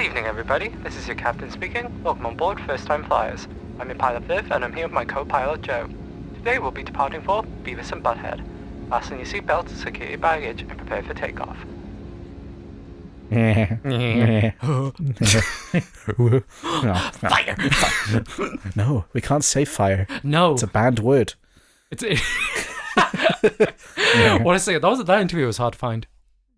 evening, everybody. This is your captain speaking. Welcome on board First Time Flyers. I'm your pilot Viv, and I'm here with my co-pilot Joe. Today we'll be departing for Beavis and Butthead. Fasten your seatbelts, secure your baggage, and prepare for takeoff. Fire! No, we can't say fire. No. It's a banned word. Honestly, that interview was hard to find.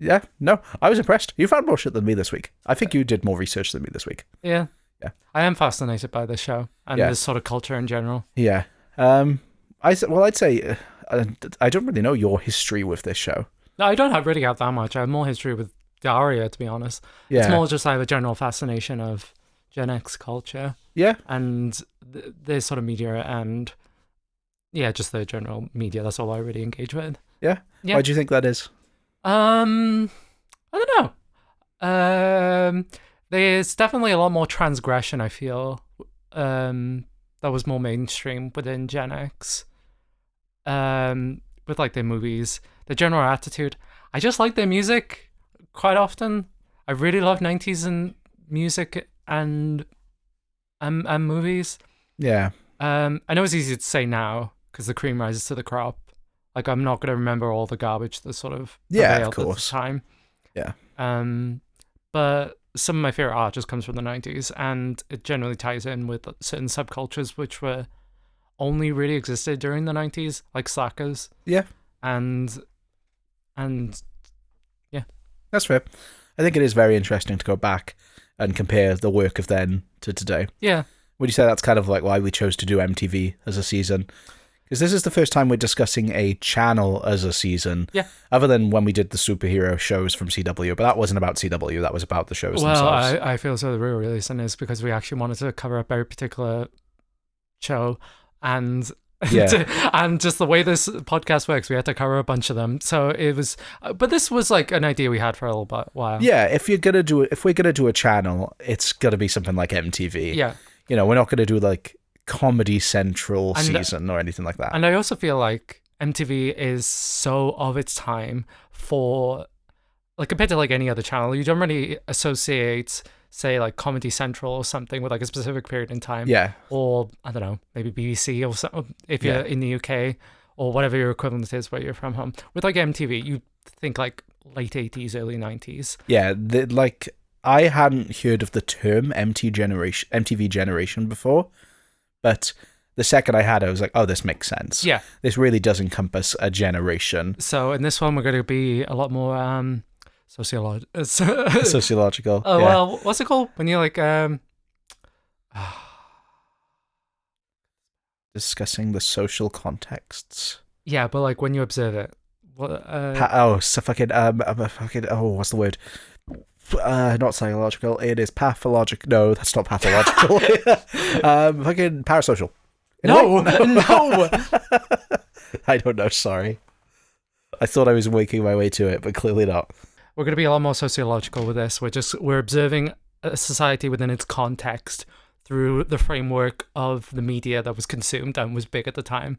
Yeah, no, I was impressed. You found more shit than me this week. I think you did more research than me this week. Yeah. Yeah. I am fascinated by this show and this sort of culture in general. Yeah. I'd say I don't really know your history with this show. No, I don't really have that much. I have more history with Daria, to be honest. Yeah. It's more just I have a general fascination of Gen X culture. Yeah. And their sort of media and, just the general media. That's all I really engage with. Yeah? Why do you think that is? I don't know. There's definitely a lot more transgression, I feel, that was more mainstream within Gen X. With like their movies, the general attitude. I just like their music quite often. I really love 90s and music and movies. Yeah. I know it's easy to say now because the cream rises to the crop. Like, I'm not going to remember all the garbage that sort of prevailed at the time. Yeah. But some of my favorite art just comes from the 90s, and it generally ties in with certain subcultures which were only really existed during the 90s, like slackers. Yeah. And yeah. That's fair. I think it is very interesting to go back and compare the work of then to today. Yeah. Would you say that's kind of like why we chose to do MTV as a season? Because this is the first time we're discussing a channel as a season. Yeah. Other than when we did the superhero shows from CW, but that wasn't about CW, that was about the shows themselves. Well, I feel so the real reason is because we actually wanted to cover a very particular show, and and just the way this podcast works, we had to cover a bunch of them. So it was, but this was like an idea we had for a little while. Yeah, if we're gonna do a channel, it's gonna be something like MTV. Yeah. You know, we're not gonna do like Comedy Central season or anything like that. And I also feel like MTV is so of its time for, like, compared to like any other channel, you don't really associate, say, like Comedy Central or something with like a specific period in time. Yeah. Or I don't know, maybe BBC or something if you're in the UK, or whatever your equivalent is where you're from home. With like MTV, you think like late 80s, early 90s. Yeah, like I hadn't heard of the term MTV generation before. But the second I had it, I was like, oh, this makes sense. Yeah. This really does encompass a generation. So in this one, we're going to be a lot more sociological. Sociological. Well, what's it called? When you're like... discussing the social contexts. Yeah, but like when you observe it. What, what's the word? Not psychological, it is pathological. No, that's not pathological. Fucking parasocial. No. I don't know, sorry. I thought I was making my way to it, but clearly not. We're going to be a lot more sociological with this. We're observing a society within its context through the framework of the media that was consumed and was big at the time.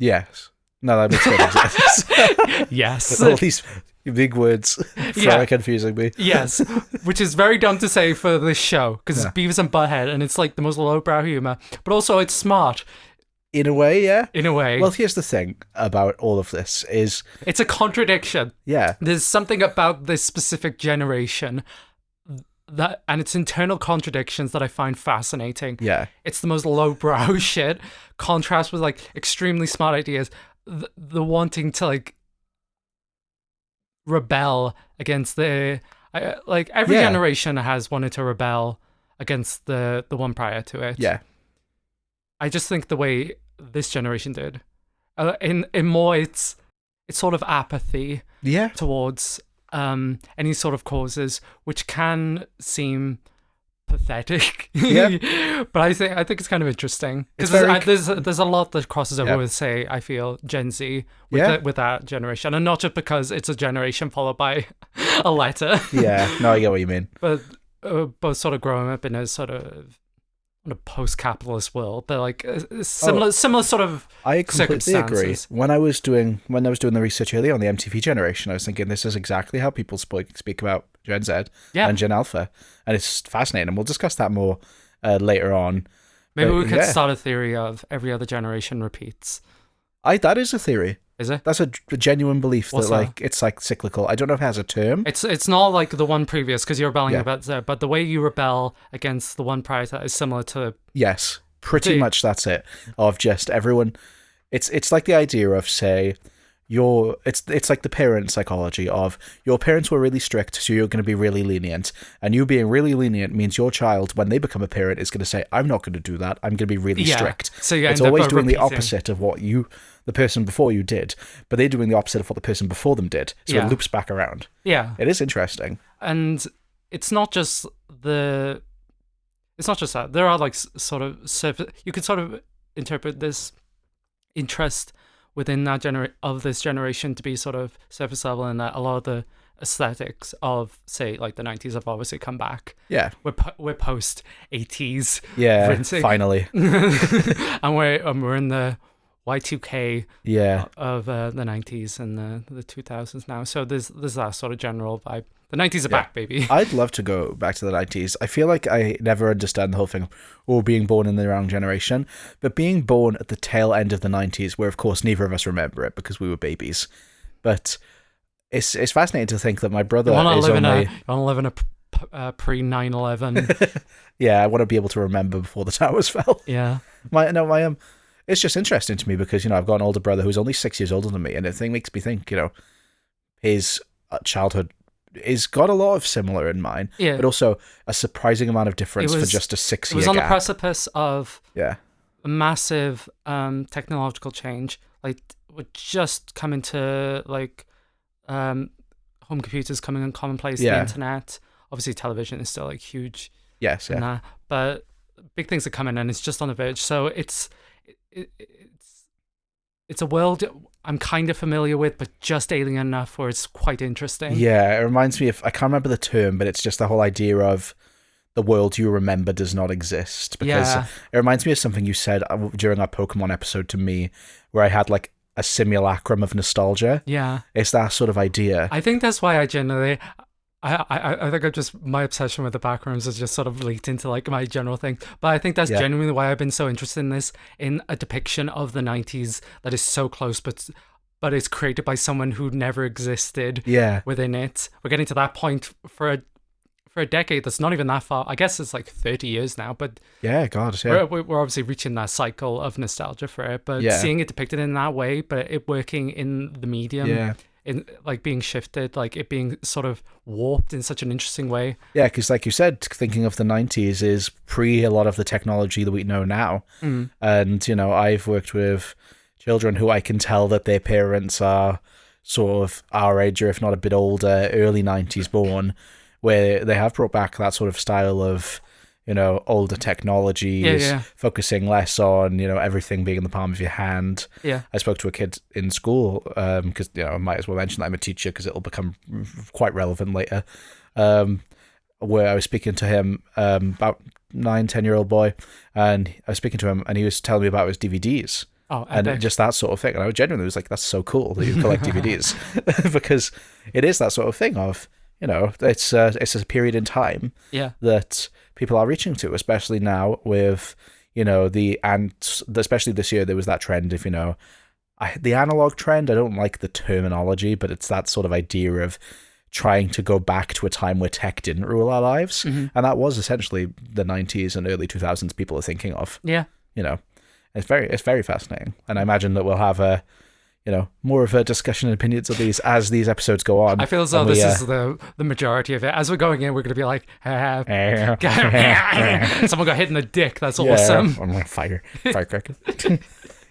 Yes. No, that makes total sense. Yes. All these big words forever confusing me. Yes, which is very dumb to say for this show, because it's Beavis and Butthead, and it's like the most lowbrow humor, but also it's smart. In a way, yeah. In a way. Well, here's the thing about all of this is... it's a contradiction. Yeah. There's something about this specific generation and its internal contradictions that I find fascinating. Yeah. It's the most lowbrow shit, contrast with like extremely smart ideas. The wanting to like rebel against every generation has wanted to rebel against the one prior to it. Yeah. I just think the way this generation did, in more it's sort of apathy towards any sort of causes, which can seem pathetic. Yeah. But I think it's kind of interesting because there's a lot that crosses over with, say, I feel Gen Z with that generation, and not just because it's a generation followed by a letter. Yeah, no, I get what you mean. But both sort of growing up in a sort of post-capitalist world, but like similar sort of I completely agree. When I was doing the research earlier on the MTV generation, I was thinking this is exactly how people speak about Gen Z and Gen Alpha, and it's fascinating. And we'll discuss that more later on. Maybe we could start a theory of every other generation repeats. That is a theory. Is it? That's a genuine belief that like it's like cyclical. I don't know if it has a term. It's not like the one previous because you're rebelling about that, but the way you rebel against the one prior to that is similar to. Yes, pretty much that's it. Of just everyone, it's like the idea of say. It's like the parent psychology of your parents were really strict, so you're going to be really lenient, and you being really lenient means your child, when they become a parent, is going to say, I'm not going to do that, I'm going to be really strict. So it's always doing the opposite of what the person before you did, but they're doing the opposite of what the person before them did, so it loops back around. Yeah. It is interesting. And it's not just that. There are like sort of you could sort of interpret this interest within that this generation to be sort of surface level, and that a lot of the aesthetics of say like the 90s have obviously come back. Yeah, we're post 80s. Yeah, rinsing. Finally, and we're in the Y2K of the 90s and the 2000s now. So there's that sort of general vibe. The 90s are back, baby. I'd love to go back to the 90s. I feel like I never understand the whole thing of being born in the wrong generation, but being born at the tail end of the 90s, where of course neither of us remember it because we were babies. But it's fascinating to think that my brother is only... I want to live in a pre-9/11. Yeah, I want to be able to remember before the towers fell. Yeah. It's just interesting to me because, I've got an older brother who's only 6 years older than me, and the thing makes me think, his childhood is got a lot of similar in mine, but also a surprising amount of difference for just a 6 year gap. It was on the precipice of a massive technological change. Like, we're just coming to like home computers coming on commonplace, the internet. Obviously, television is still like huge. Yes, yeah. But big things are coming, and it's just on the verge. So it's a world I'm kind of familiar with, but just alien enough where it's quite interesting. Yeah, it reminds me of, I can't remember the term, but it's just the whole idea of the world you remember does not exist. Because it reminds me of something you said during our Pokemon episode to me, where I had like a simulacrum of nostalgia. Yeah. It's that sort of idea. I think that's why I generally... I think my obsession with the backrooms has just sort of leaked into like my general thing. But I think that's genuinely why I've been so interested in this, in a depiction of the 90s that is so close, but it's created by someone who never existed within it. We're getting to that point for a decade that's not even that far. I guess it's like 30 years now, but we're obviously reaching that cycle of nostalgia for it. But seeing it depicted in that way, but it working in the medium, in like being shifted, like it being sort of warped in such an interesting way. Yeah, because like you said, thinking of the 90s is pre a lot of the technology that we know now. And I've worked with children who I can tell that their parents are sort of our age, or if not a bit older, early 90s born, where they have brought back that sort of style of older technologies, focusing less on, everything being in the palm of your hand. Yeah. I spoke to a kid in school, because, I might as well mention that I'm a teacher because it'll become quite relevant later, where I was speaking to him, about 9-10-year-old boy, and I was speaking to him and he was telling me about his DVDs. Oh, and just that sort of thing. And I genuinely was like, that's so cool that you collect DVDs because it is that sort of thing of, it's a period in time that people are reaching to, especially now with, especially this year, there was that trend of, the analog trend. I don't like the terminology, but it's that sort of idea of trying to go back to a time where tech didn't rule our lives. Mm-hmm. And that was essentially the 90s and early 2000s people are thinking of. Yeah. It's very fascinating. And I imagine that we'll have more of a discussion and opinions of these as these episodes go on. I feel as though this is the majority of it. As we're going in, we're going to be like, someone got hit in the dick. That's awesome. I'm like, firecracker.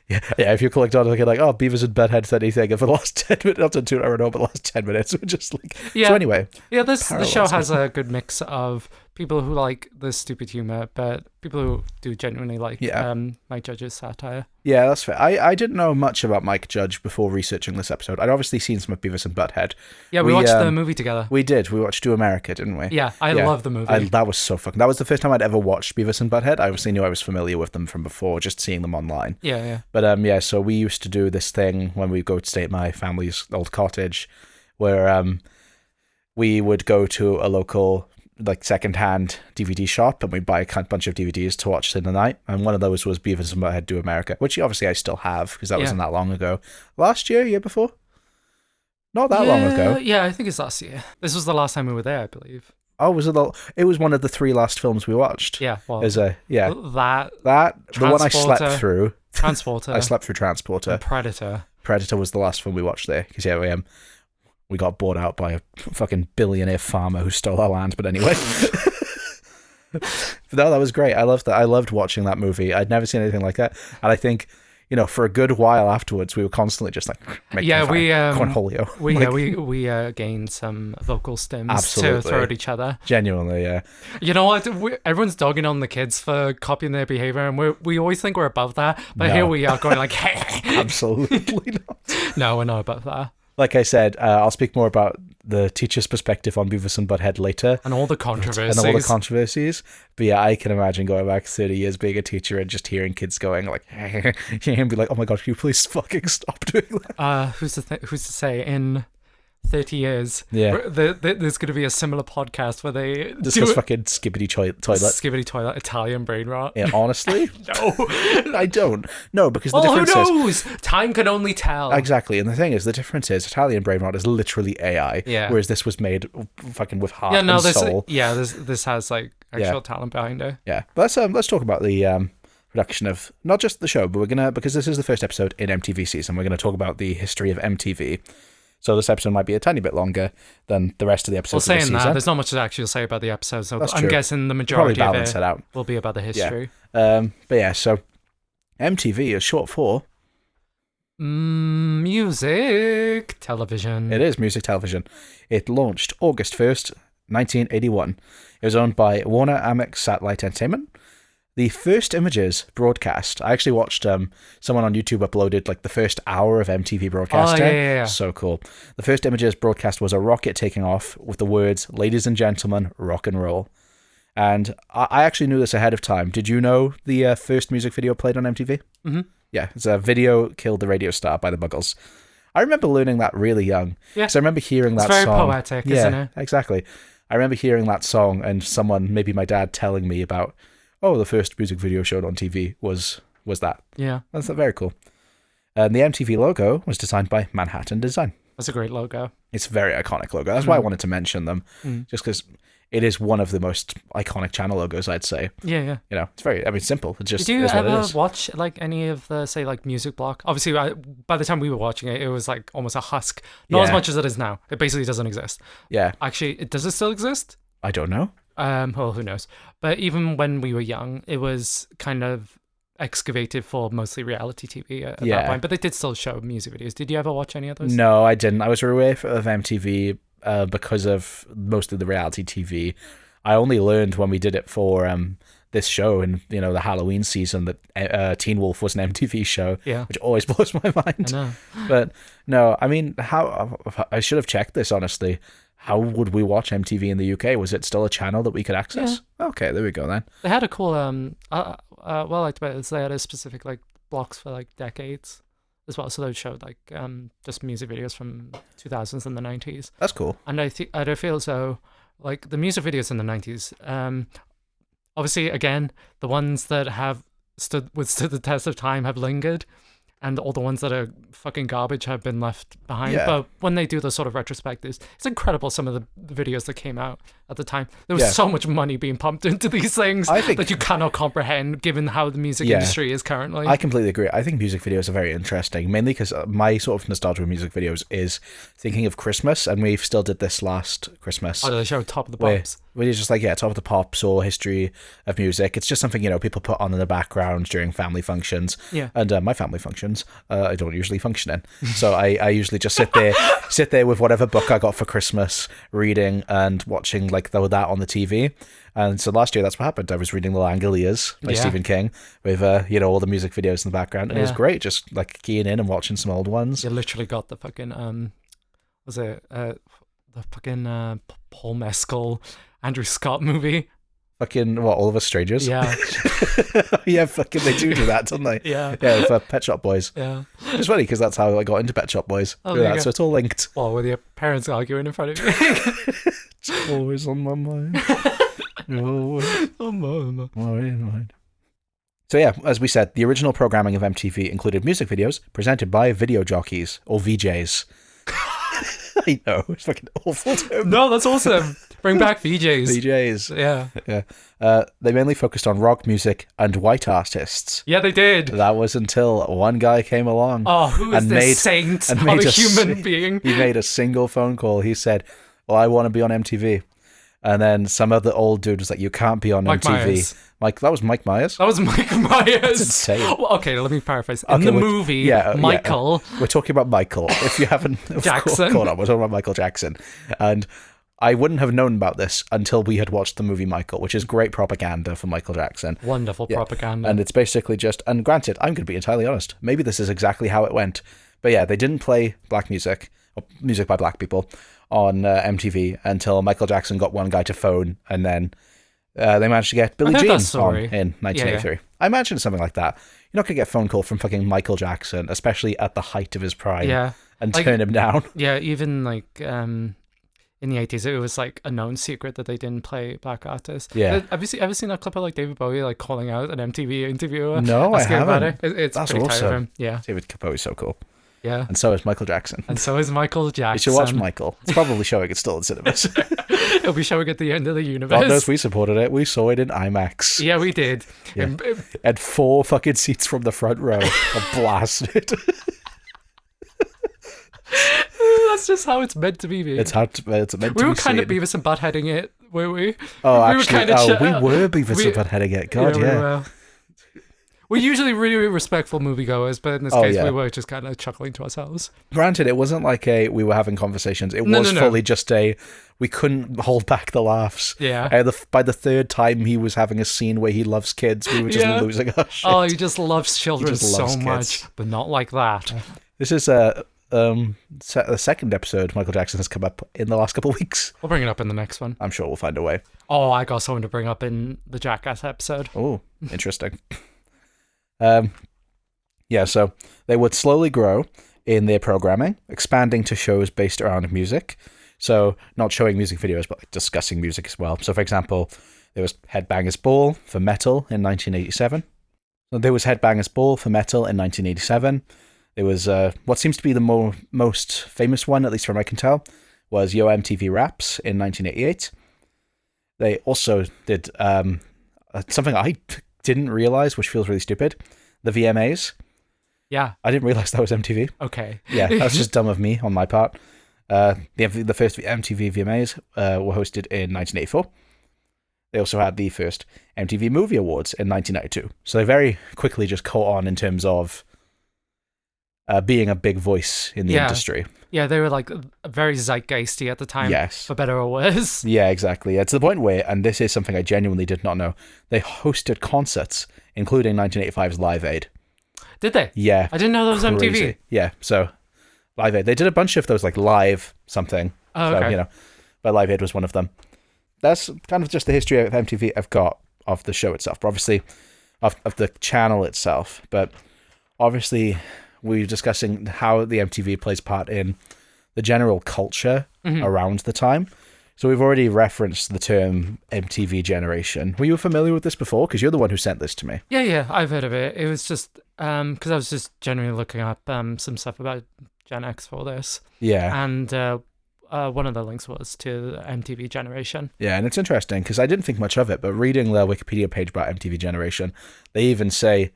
Yeah, if you collect on, like, oh, Beavis and Butthead said anything for the last 10 minutes, not to 2 hour, no, but the last 10 minutes, we're just like, so anyway. Yeah, the show has a good mix of people who like the stupid humor, but people who do genuinely like Mike Judge's satire. Yeah, that's fair. I didn't know much about Mike Judge before researching this episode. I'd obviously seen some of Beavis and Butthead. Yeah, we watched the movie together. We did. We watched Do America, didn't we? Yeah, I love the movie. That was so fucking... That was the first time I'd ever watched Beavis and Butthead. I obviously knew I was familiar with them from before, just seeing them online. Yeah. But so we used to do this thing when we go to stay at my family's old cottage, where we would go to a local like secondhand DVD shop and we'd buy a bunch of DVDs to watch in the night. And one of those was Beavis and Butthead Do America, which obviously I still have because that wasn't that long ago. Last year before? Not that long ago. Yeah, I think it's last year. This was the last time we were there, I believe. Oh, was it? It was one of the 3 last films we watched. Yeah, well, that the one I slept through. Transporter. I slept through Transporter. And Predator. Predator was the last film we watched there because we got bought out by a fucking billionaire farmer who stole our land. But anyway. But no, that was great. I loved that. I loved watching that movie. I'd never seen anything like that. And I think, for a good while afterwards, we were constantly just like, cornholio. We gained some vocal stems to throw at each other. Genuinely, yeah. You know what? Everyone's dogging on the kids for copying their behavior, and we always think we're above that. But here we are going like, hey. Absolutely not. No, we're not above that. Like I said, I'll speak more about the teacher's perspective on Beavis and Butthead later. And all the controversies. But yeah, I can imagine going back 30 years being a teacher and just hearing kids going like, and be like, oh my God, can you please fucking stop doing that? Who's to say in 30 years, there's going to be a similar podcast where they discuss fucking skibbity toilet Italian brain rot. Yeah, honestly, no, I don't. No, because the difference who knows? Time can only tell. Exactly, and the thing is, the difference is Italian brain rot is literally AI, whereas this was made fucking with heart and soul. This has like actual talent behind it. Yeah, but let's talk about the production of not just the show, but because this is the first episode in MTV season, we're gonna talk about the history of MTV. So this episode might be a tiny bit longer than the rest of the episodes of the season. There's not much to actually say about the episode, so I'm guessing the majority of it will be about the history. Yeah. But yeah, so MTV is short for... Music Television. It is Music Television. It launched August 1st, 1981. It was owned by Warner Amex Satellite Entertainment. The first images broadcast, I actually watched someone on YouTube uploaded like the first hour of MTV broadcasting. Yeah. So cool. The first images broadcast was a rocket taking off with the words, "Ladies and gentlemen, rock and roll." And I actually knew this ahead of time. Did you know the first music video played on MTV? Mm-hmm. Yeah, it's a Video Killed the Radio Star by the Buggles. I remember learning that really young. Yeah. Because I remember hearing that song. It's very poetic, isn't it? Yeah, exactly. I remember hearing that song and someone, maybe my dad, telling me about, the first music video showed on TV was that. Yeah. That's very cool. And the MTV logo was designed by Manhattan Design. That's a great logo. It's a very iconic logo. That's why I wanted to mention them. Just because it is one of the most iconic channel logos, I'd say. Yeah. It's very, simple. It just Did you is what it ever is. watch like any of the, say, like Music Block? Obviously, by the time we were watching it, it was like almost a husk. Not as much as it is now. It basically doesn't exist. Yeah. Actually, does it still exist? I don't know. Well, who knows? But even when we were young, it was kind of excavated for mostly reality TV at that point. But they did still show music videos. Did you ever watch any of those? No, I didn't. I was aware of MTV because of most of the reality TV. I only learned when we did it for this show in the Halloween season that Teen Wolf was an MTV show, which always blows my mind. I know. But no, I mean, how I should have checked this honestly. How would we watch MTV in the UK? Was it still a channel that we could access? Yeah. Okay, there we go then. They had a cool they had a specific like blocks for like decades as well. So they showed like just music videos from 2000s and the 90s. That's cool. And I feel so like the music videos in the 90s. Obviously, again, the ones that have withstood the test of time have lingered. And all the ones that are fucking garbage have been left behind. Yeah. But when they do the sort of retrospectives, it's incredible some of the videos that came out at the time. There was so much money being pumped into these things that you cannot comprehend given how the music industry is currently. I completely agree. I think music videos are very interesting, mainly because my sort of nostalgia with music videos is thinking of Christmas, and we still did this last Christmas. Oh, they showed Top of the Pops. Where it's just like, Top of the Pops or history of music. It's just something, people put on in the background during family functions. Yeah. And my family functions, I don't usually function in. So I usually just sit there with whatever book I got for Christmas, reading and watching like that on the TV. And so last year, that's what happened. I was reading The Langoliers by Stephen King with, all the music videos in the background. And it was great, just like keying in and watching some old ones. You literally got the fucking, the fucking Paul Mescal, Andrew Scott movie Fucking, what, All of Us Strangers? Yeah. Yeah, fucking they do that, don't they? Yeah. Yeah, for Pet Shop Boys. Yeah. It's funny because that's how I got into Pet Shop Boys. Oh, Through that, so it's all linked. Well, with your parents arguing in front of you. It's always on my mind. Always Oh, mama. on my mind. So yeah, as we said, the original programming of MTV included music videos presented by video jockeys, or VJs. I know, it's fucking awful term. No, that's awesome. Bring back VJs. VJs. Yeah. They mainly focused on rock music and white artists. Yeah, they did. That was until one guy came along. Oh, who is this saint of a human being? He made a single phone call. He said, well, I want to be on MTV. And then some other old dude was like, you can't be on Mike MTV. Myers. That was Mike Myers? That was Mike Myers. That's insane. Well, okay, let me paraphrase. In the movie, Michael... We're talking about Michael. If you haven't Jackson. caught up, we're talking about Michael Jackson. And I wouldn't have known about this until we had watched the movie Michael, which is great propaganda for Michael Jackson. Wonderful propaganda. And it's basically just... And granted, I'm going to be entirely honest. Maybe this is exactly how it went. But yeah, they didn't play black music, or music by black people, on MTV until Michael Jackson got one guy to phone, and then they managed to get Billie Jean on in 1983. Yeah. I imagine something like that. You're not going to get a phone call from fucking Michael Jackson, especially at the height of his prime, and turn him down. Yeah, even in the 80s, it was like a known secret that they didn't play black artists. Yeah. Have you ever seen that clip of like David Bowie calling out an MTV interviewer? No, I haven't. About it? It's That's pretty awesome. tight of him. Yeah. David Bowie's so cool. Yeah. And so is Michael Jackson. And so is Michael Jackson. You should watch Michael. It's probably showing it still in cinemas. It'll be showing at the end of the universe. God knows we supported it. We saw it in IMAX. Yeah, we did. Yeah. And 4 fucking seats from the front row are blasted. That's just how it's meant to be, mate. It's meant to be. We were kind of Beavis and Buttheading it, weren't we? Oh, actually, we were Beavis and Buttheading it. God, yeah. We're usually really respectful moviegoers, but in this case, we were just kind of chuckling to ourselves. Granted, it wasn't like we were having conversations. It was fully just we couldn't hold back the laughs. Yeah. By the third time he was having a scene where he loves kids, we were just losing our shit. Oh, he just loves children so much, but not like that. This is the second episode Michael Jackson has come up in the last couple of weeks. We'll bring it up in the next one. I'm sure we'll find a way. Oh, I got someone to bring up in the Jackass episode. Oh, interesting. So they would slowly grow in their programming, expanding to shows based around music. So not showing music videos, but like discussing music as well. So for example, there was Headbangers Ball for metal in 1987. There was Headbangers Ball for metal in 1987. There was what seems to be the most famous one, at least from what I can tell, was Yo MTV Raps in 1988. They also did something I didn't realize, which feels really stupid, the VMAs. Yeah. I didn't realize that was MTV. Okay. Yeah, that was just dumb of me on my part. The first MTV VMAs were hosted in 1984. They also had the first MTV Movie Awards in 1992. So they very quickly just caught on in terms of being a big voice in the industry. Yeah, they were like very zeitgeisty at the time. Yes. For better or worse. Yeah, exactly. To the point where, and this is something I genuinely did not know, they hosted concerts, including 1985's Live Aid. Did they? Yeah. I didn't know that was MTV. Yeah, so Live Aid. They did a bunch of those, like live something. Oh, okay. So, but Live Aid was one of them. That's kind of just the history of MTV I've got of the show itself, but obviously of the channel itself. But obviously we're discussing how the MTV plays part in the general culture around the time. So we've already referenced the term MTV generation. Were you familiar with this before? Because you're the one who sent this to me. Yeah, I've heard of it. It was just because I was just generally looking up some stuff about Gen X for this. Yeah. And one of the links was to the MTV generation. Yeah, and it's interesting because I didn't think much of it, but reading the Wikipedia page about MTV generation, they even say,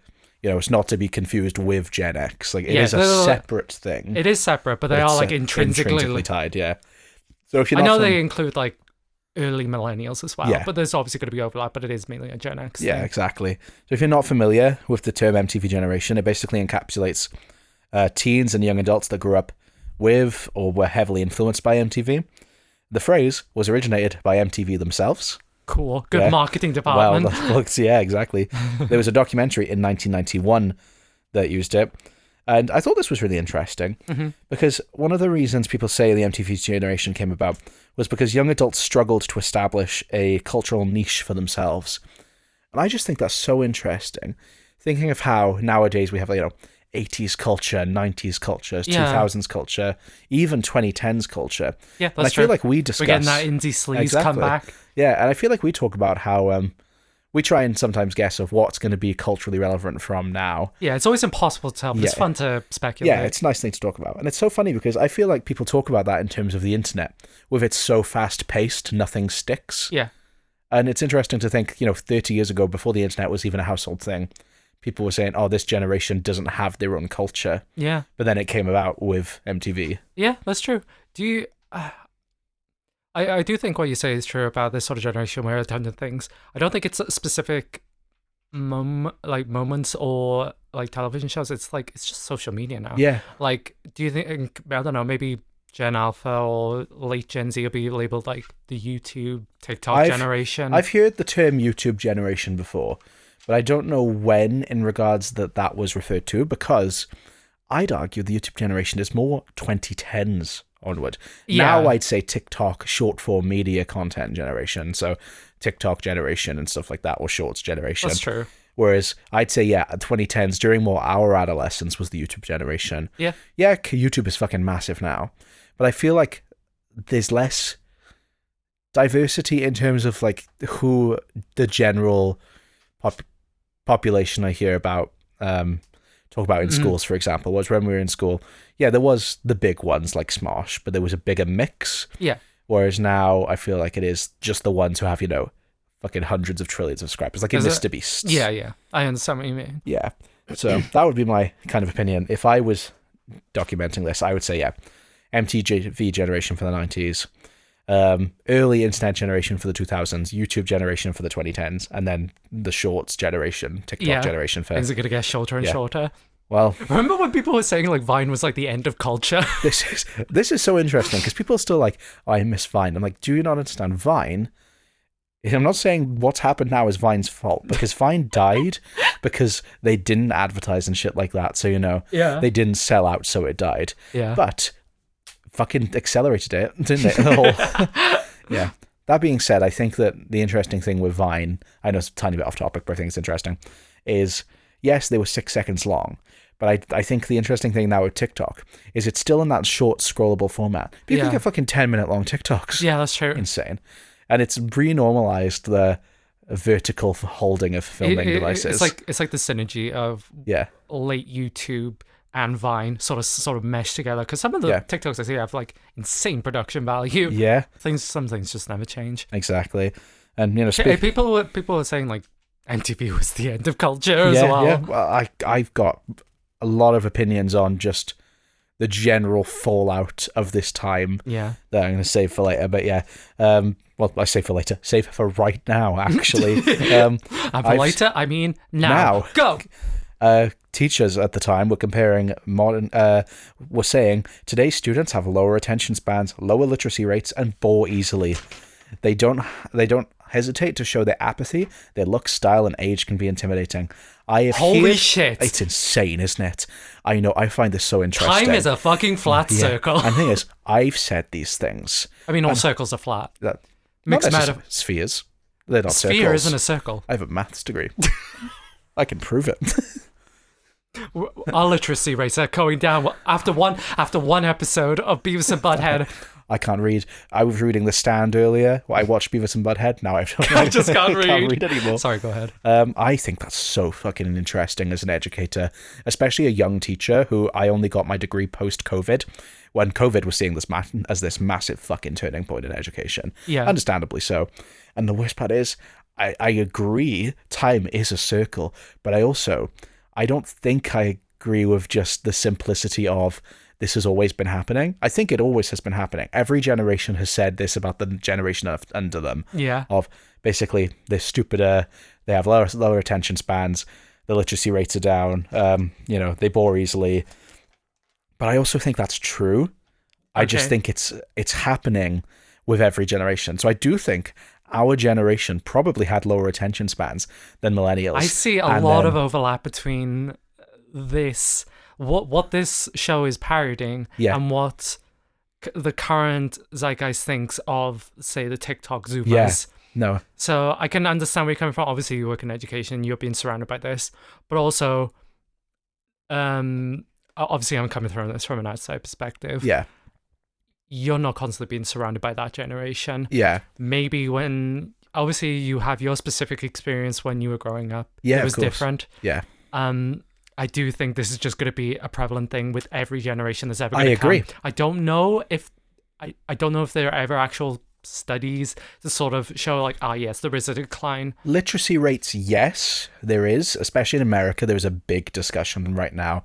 it's not to be confused with Gen X. Like, it is a separate thing. It is separate, but they are like intrinsically tied, yeah. So if you're I know they include like early millennials as well, yeah. But there's obviously going to be overlap, but it is mainly a Gen X Yeah, thing. exactly. So if you're not familiar with the term MTV generation, it basically encapsulates teens and young adults that grew up with or were heavily influenced by MTV. The phrase was originated by MTV themselves. Cool. Good marketing department. Well, yeah, exactly. There was a documentary in 1991 that used it. And I thought this was really interesting because one of the reasons people say the MTV generation came about was because young adults struggled to establish a cultural niche for themselves. And I just think that's so interesting. Thinking of how nowadays we have, 80s culture, 90s culture, 2000s culture, even 2010s culture. Yeah, that's and I true. feel like we discuss... We're getting that indie sleaze come back. Yeah, and I feel like we talk about how we try and sometimes guess of what's going to be culturally relevant from now. Yeah, it's always impossible to tell, but it's fun to speculate. Yeah, it's a nice thing to talk about. And it's so funny because I feel like people talk about that in terms of the internet. With it's so fast-paced, nothing sticks. Yeah. And it's interesting to think, 30 years ago, before the internet was even a household thing, people were saying, oh, this generation doesn't have their own culture. Yeah. But then it came about with MTV. Yeah, that's true. Do you... I do think what you say is true about this sort of generation where attending things. I don't think it's a specific moments or like television shows. It's just social media now. Yeah. Like, do you think, I don't know, maybe Gen Alpha or late Gen Z will be labeled like the YouTube, TikTok generation? I've heard the term YouTube generation before, but I don't know when in regards that was referred to, because I'd argue the YouTube generation is more 2010s onward. Yeah. Now I'd say TikTok, short form media content generation. So TikTok generation and stuff like that, or shorts generation. That's true. Whereas I'd say, 2010s, during more our adolescence, was the YouTube generation. Yeah. Yeah, YouTube is fucking massive now. But I feel like there's less diversity in terms of like who the general population I hear about talk about in schools, for example, was when we were in school. Yeah, there was the big ones like Smosh, but there was a bigger mix. Yeah. Whereas now I feel like it is just the ones who have, fucking hundreds of trillions of subscribers, like in Mr. Beast. Yeah. I understand what you mean. Yeah. So that would be my kind of opinion. If I was documenting this, I would say, MTV generation for the 90s, early internet generation for the 2000s, YouTube generation for the 2010s, and then the shorts generation, TikTok generation for... Things are going to get shorter and shorter. Well... Remember when people were saying like Vine was like the end of culture? This is so interesting, because people are still like, oh, I miss Vine. I'm like, do you not understand? Vine... I'm not saying what's happened now is Vine's fault, because Vine died because they didn't advertise and shit like that. So, they didn't sell out, so it died. Yeah. But fucking accelerated it, didn't it? Yeah. That being said, I think that the interesting thing with Vine, I know it's a tiny bit off topic, but I think it's interesting, is yes, they were 6 seconds long. But I think the interesting thing now with TikTok is it's still in that short scrollable format. People get fucking 10-minute long TikToks. Yeah, that's true. Insane. And it's renormalized the vertical holding of filming devices. It's like the synergy of late YouTube and Vine sort of mesh together, because some of the TikToks I see have like insane production value. Yeah, some things just never change. Exactly, and people are saying like MTV was the end of culture as well. Yeah, well, I've got a lot of opinions on just the general fallout of this time. Yeah, that I'm going to save for later. But well, I save for later. Save for right now, actually. And for later, I mean now. Go. Teachers at the time were were saying today's students have lower attention spans, lower literacy rates, and bore easily. They don't hesitate to show their apathy. Their look, style, and age can be intimidating. Holy shit! It's insane, isn't it? I know. I find this so interesting. Time is a fucking flat circle. And the thing is, I've said these things. I mean, all circles are flat. Mixed matter. Spheres. They're not circles. Sphere isn't a circle. I have a maths degree. I can prove it. Our literacy rates are going down after one episode of Beavis and Butthead. I can't read. I was reading The Stand earlier. I watched Beavis and Butthead. Now I just can't read. Can't read anymore. Sorry, go ahead. I think that's so fucking interesting as an educator, especially a young teacher who I only got my degree post-COVID, when COVID was seeing this as this massive fucking turning point in education. Yeah. Understandably so. And the worst part is, I agree, time is a circle, but I don't think I agree with just the simplicity of this has always been happening. I think it always has been happening. Every generation has said this about the generation under them. Yeah. Of basically they're stupider, they have lower attention spans, the literacy rates are down, they bore easily. But I also think that's true. Okay. I just think it's happening with every generation. So I do think our generation probably had lower attention spans than millennials. I see a lot of overlap between this, what this show is parodying and what the current zeitgeist thinks of, say, the TikTok Zoomers. Yeah. No. So I can understand where you're coming from. Obviously, you work in education, you're being surrounded by this, but also, obviously, I'm coming from this from an outside perspective. Yeah. You're not constantly being surrounded by that generation. Yeah. Maybe when, obviously, you have your specific experience when you were growing up. Yeah, it was different. Yeah. I do think this is just going to be a prevalent thing with every generation that's ever going to come. I agree. I don't know if there are ever actual studies to sort of show like, yes, there is a decline. Literacy rates, yes, there is. Especially in America, there's a big discussion right now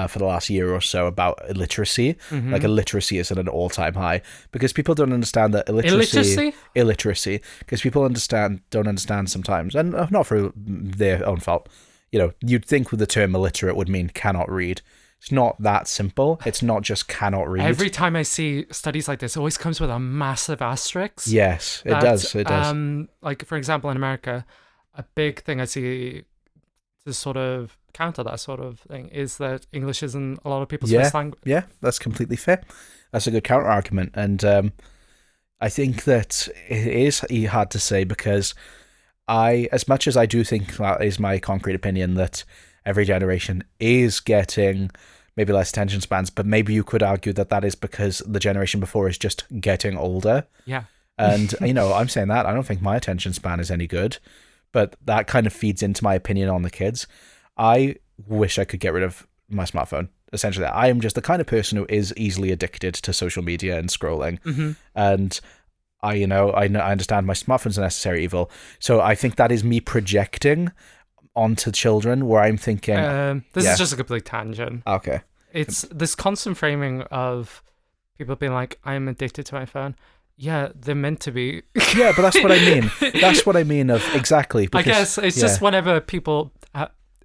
for the last year or so about illiteracy. Mm-hmm. Like illiteracy is at an all-time high because people don't understand that illiteracy, because people don't understand sometimes, and not for their own fault. You know, you'd think with the term illiterate would mean cannot read. It's not that simple. It's not just cannot read. Every time I see studies like this, it always comes with a massive asterisk. Yes, it does. It does. Like, for example, in America, a big thing I see to sort of counter that sort of thing is that English isn't a lot of people's first language. Yeah, that's completely fair. That's a good counter argument. And I think that it is hard to say because as much as I do think that is my concrete opinion that every generation is getting maybe less attention spans, but maybe you could argue that that is because the generation before is just getting older. Yeah. And, I'm saying that. I don't think my attention span is any good, but that kind of feeds into my opinion on the kids. I wish I could get rid of my smartphone. Essentially, I am just the kind of person who is easily addicted to social media and scrolling. Mm-hmm. And I understand my smartphone's a necessary evil. So I think that is me projecting onto children where I'm thinking... this is just a complete tangent. Okay. It's this constant framing of people being like, I'm addicted to my phone. Yeah, they're meant to be. Yeah, but that's what I mean. That's what I mean of exactly. Because, I guess it's just whenever people...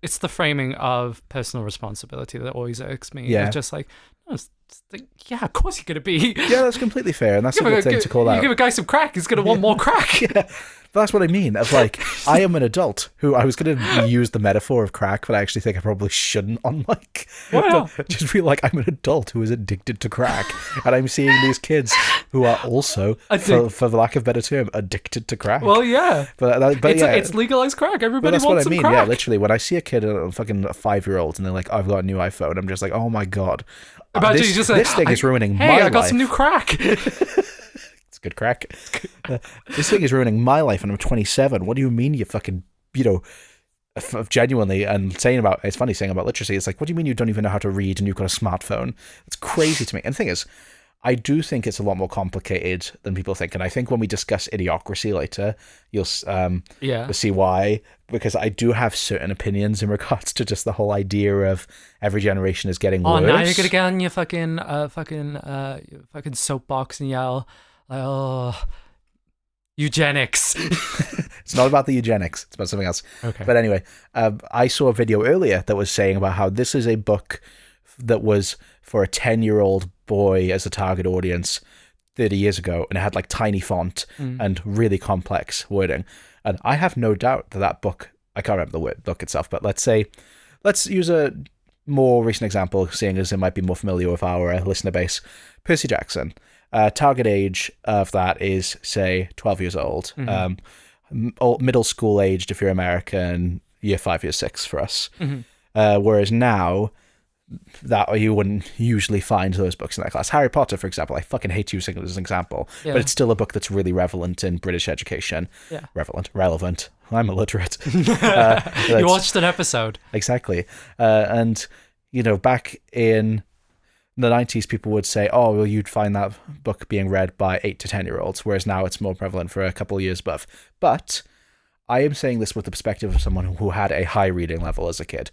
it's the framing of personal responsibility that always irks me. Yeah. It's just like, yeah, of course you're going to be. Yeah, that's completely fair, and that's a good thing to call out. You give a guy some crack, he's going to want more crack. Yeah, but that's what I mean. Of like, I am an adult who I was going to use the metaphor of crack, but I actually think I probably shouldn't on like. Wow. Just feel like I'm an adult who is addicted to crack, and I'm seeing these kids who are also, for the lack of a better term, addicted to crack. Well, yeah, but it's legalized crack. Everybody wants some crack. That's what I mean. Yeah, literally, when I see a kid, a fucking 5-year-old, and they're like, "I've got a new iPhone," I'm just like, "Oh my god." This thing is ruining my life. Hey, I got some new crack. It's good crack. This thing is ruining my life, and I'm 27. What do you mean you fucking, genuinely, and saying about, it's funny saying about literacy, it's like, what do you mean you don't even know how to read and you've got a smartphone? It's crazy to me. And the thing is, I do think it's a lot more complicated than people think. And I think when we discuss idiocracy later, you'll see why. Because I do have certain opinions in regards to just the whole idea of every generation is getting worse. Oh, now you're going to get on your fucking soapbox and yell, like, oh, eugenics. It's not about the eugenics. It's about something else. Okay. But anyway, I saw a video earlier that was saying about how this is a book that was for a 10-year-old boy as a target audience 30 years ago, and it had like tiny font and really complex wording. And I have no doubt that book, I can't remember the book itself, but let's use a more recent example, seeing as it might be more familiar with our listener base. Percy Jackson. Target age of that is, say, 12 years old. Middle school aged if you're American, year 5, year 6 for us. Whereas now, that you wouldn't usually find those books in that class. Harry Potter, for example, I fucking hate using it as an example, but it's still a book that's really relevant in British education. Yeah. Relevant. I'm illiterate. You watched an episode. Exactly. And, back in the 90s, people would say, oh, well, you'd find that book being read by 8 to 10-year-olds, whereas now it's more prevalent for a couple of years above. But I am saying this with the perspective of someone who had a high reading level as a kid.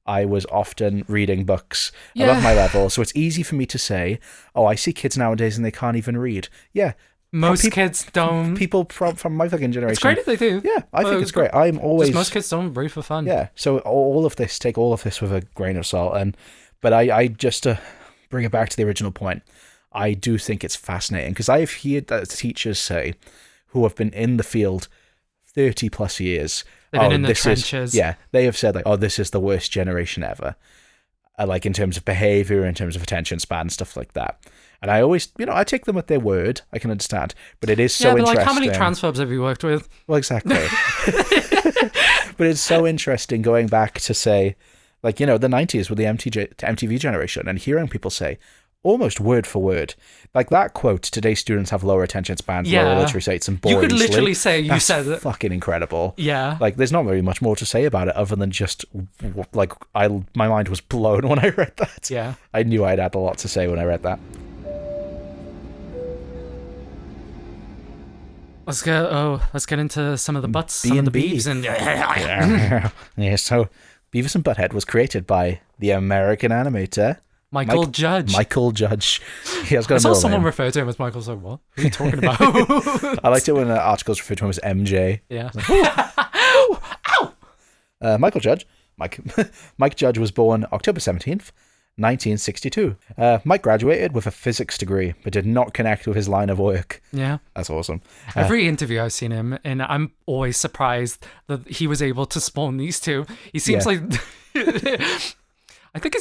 I was often reading books above my level, so it's easy for me to say, oh, I see kids nowadays and they can't even read. Yeah. Most kids don't. People from my fucking generation. It's great if they do. Yeah, I think it's great. I'm always... most kids don't read for fun. Yeah, so take all of this with a grain of salt. But I just to bring it back to the original point, I do think it's fascinating, because I have heard that teachers say, who have been in the field 30 plus years... They've been in the trenches. They have said, like, oh, this is the worst generation ever. like in terms of behavior, in terms of attention span, stuff like that. And I always, I take them at their word. I can understand, but it is so interesting. Like, how many transphobes have you worked with? Well, exactly. But it's so interesting going back to say, like, the 90s with the MTV generation, and hearing people say, almost word for word, like that quote, today's students have lower attention spans, lower literacy rates, and boring You could literally sleep. say, said it. Fucking incredible. Yeah. Like, there's not very much more to say about it other than just, like, my mind was blown when I read that. Yeah. I knew I'd had a lot to say when I read that. Let's get into some of the butts, some of the beeves, and yeah. So Beavis and Butthead was created by the American animator Michael Judge. Michael Judge. He has got I a saw middle someone name. refer to him as Michael. So what are you talking about? I liked it when articles referred to him as MJ. Yeah. Ow! Michael Judge. Mike Judge was born October 17th, 1962. Mike graduated with a physics degree, but did not connect with his line of work. Yeah. That's awesome. Every interview I've seen him, and I'm always surprised that he was able to spawn these two. He seems like... I think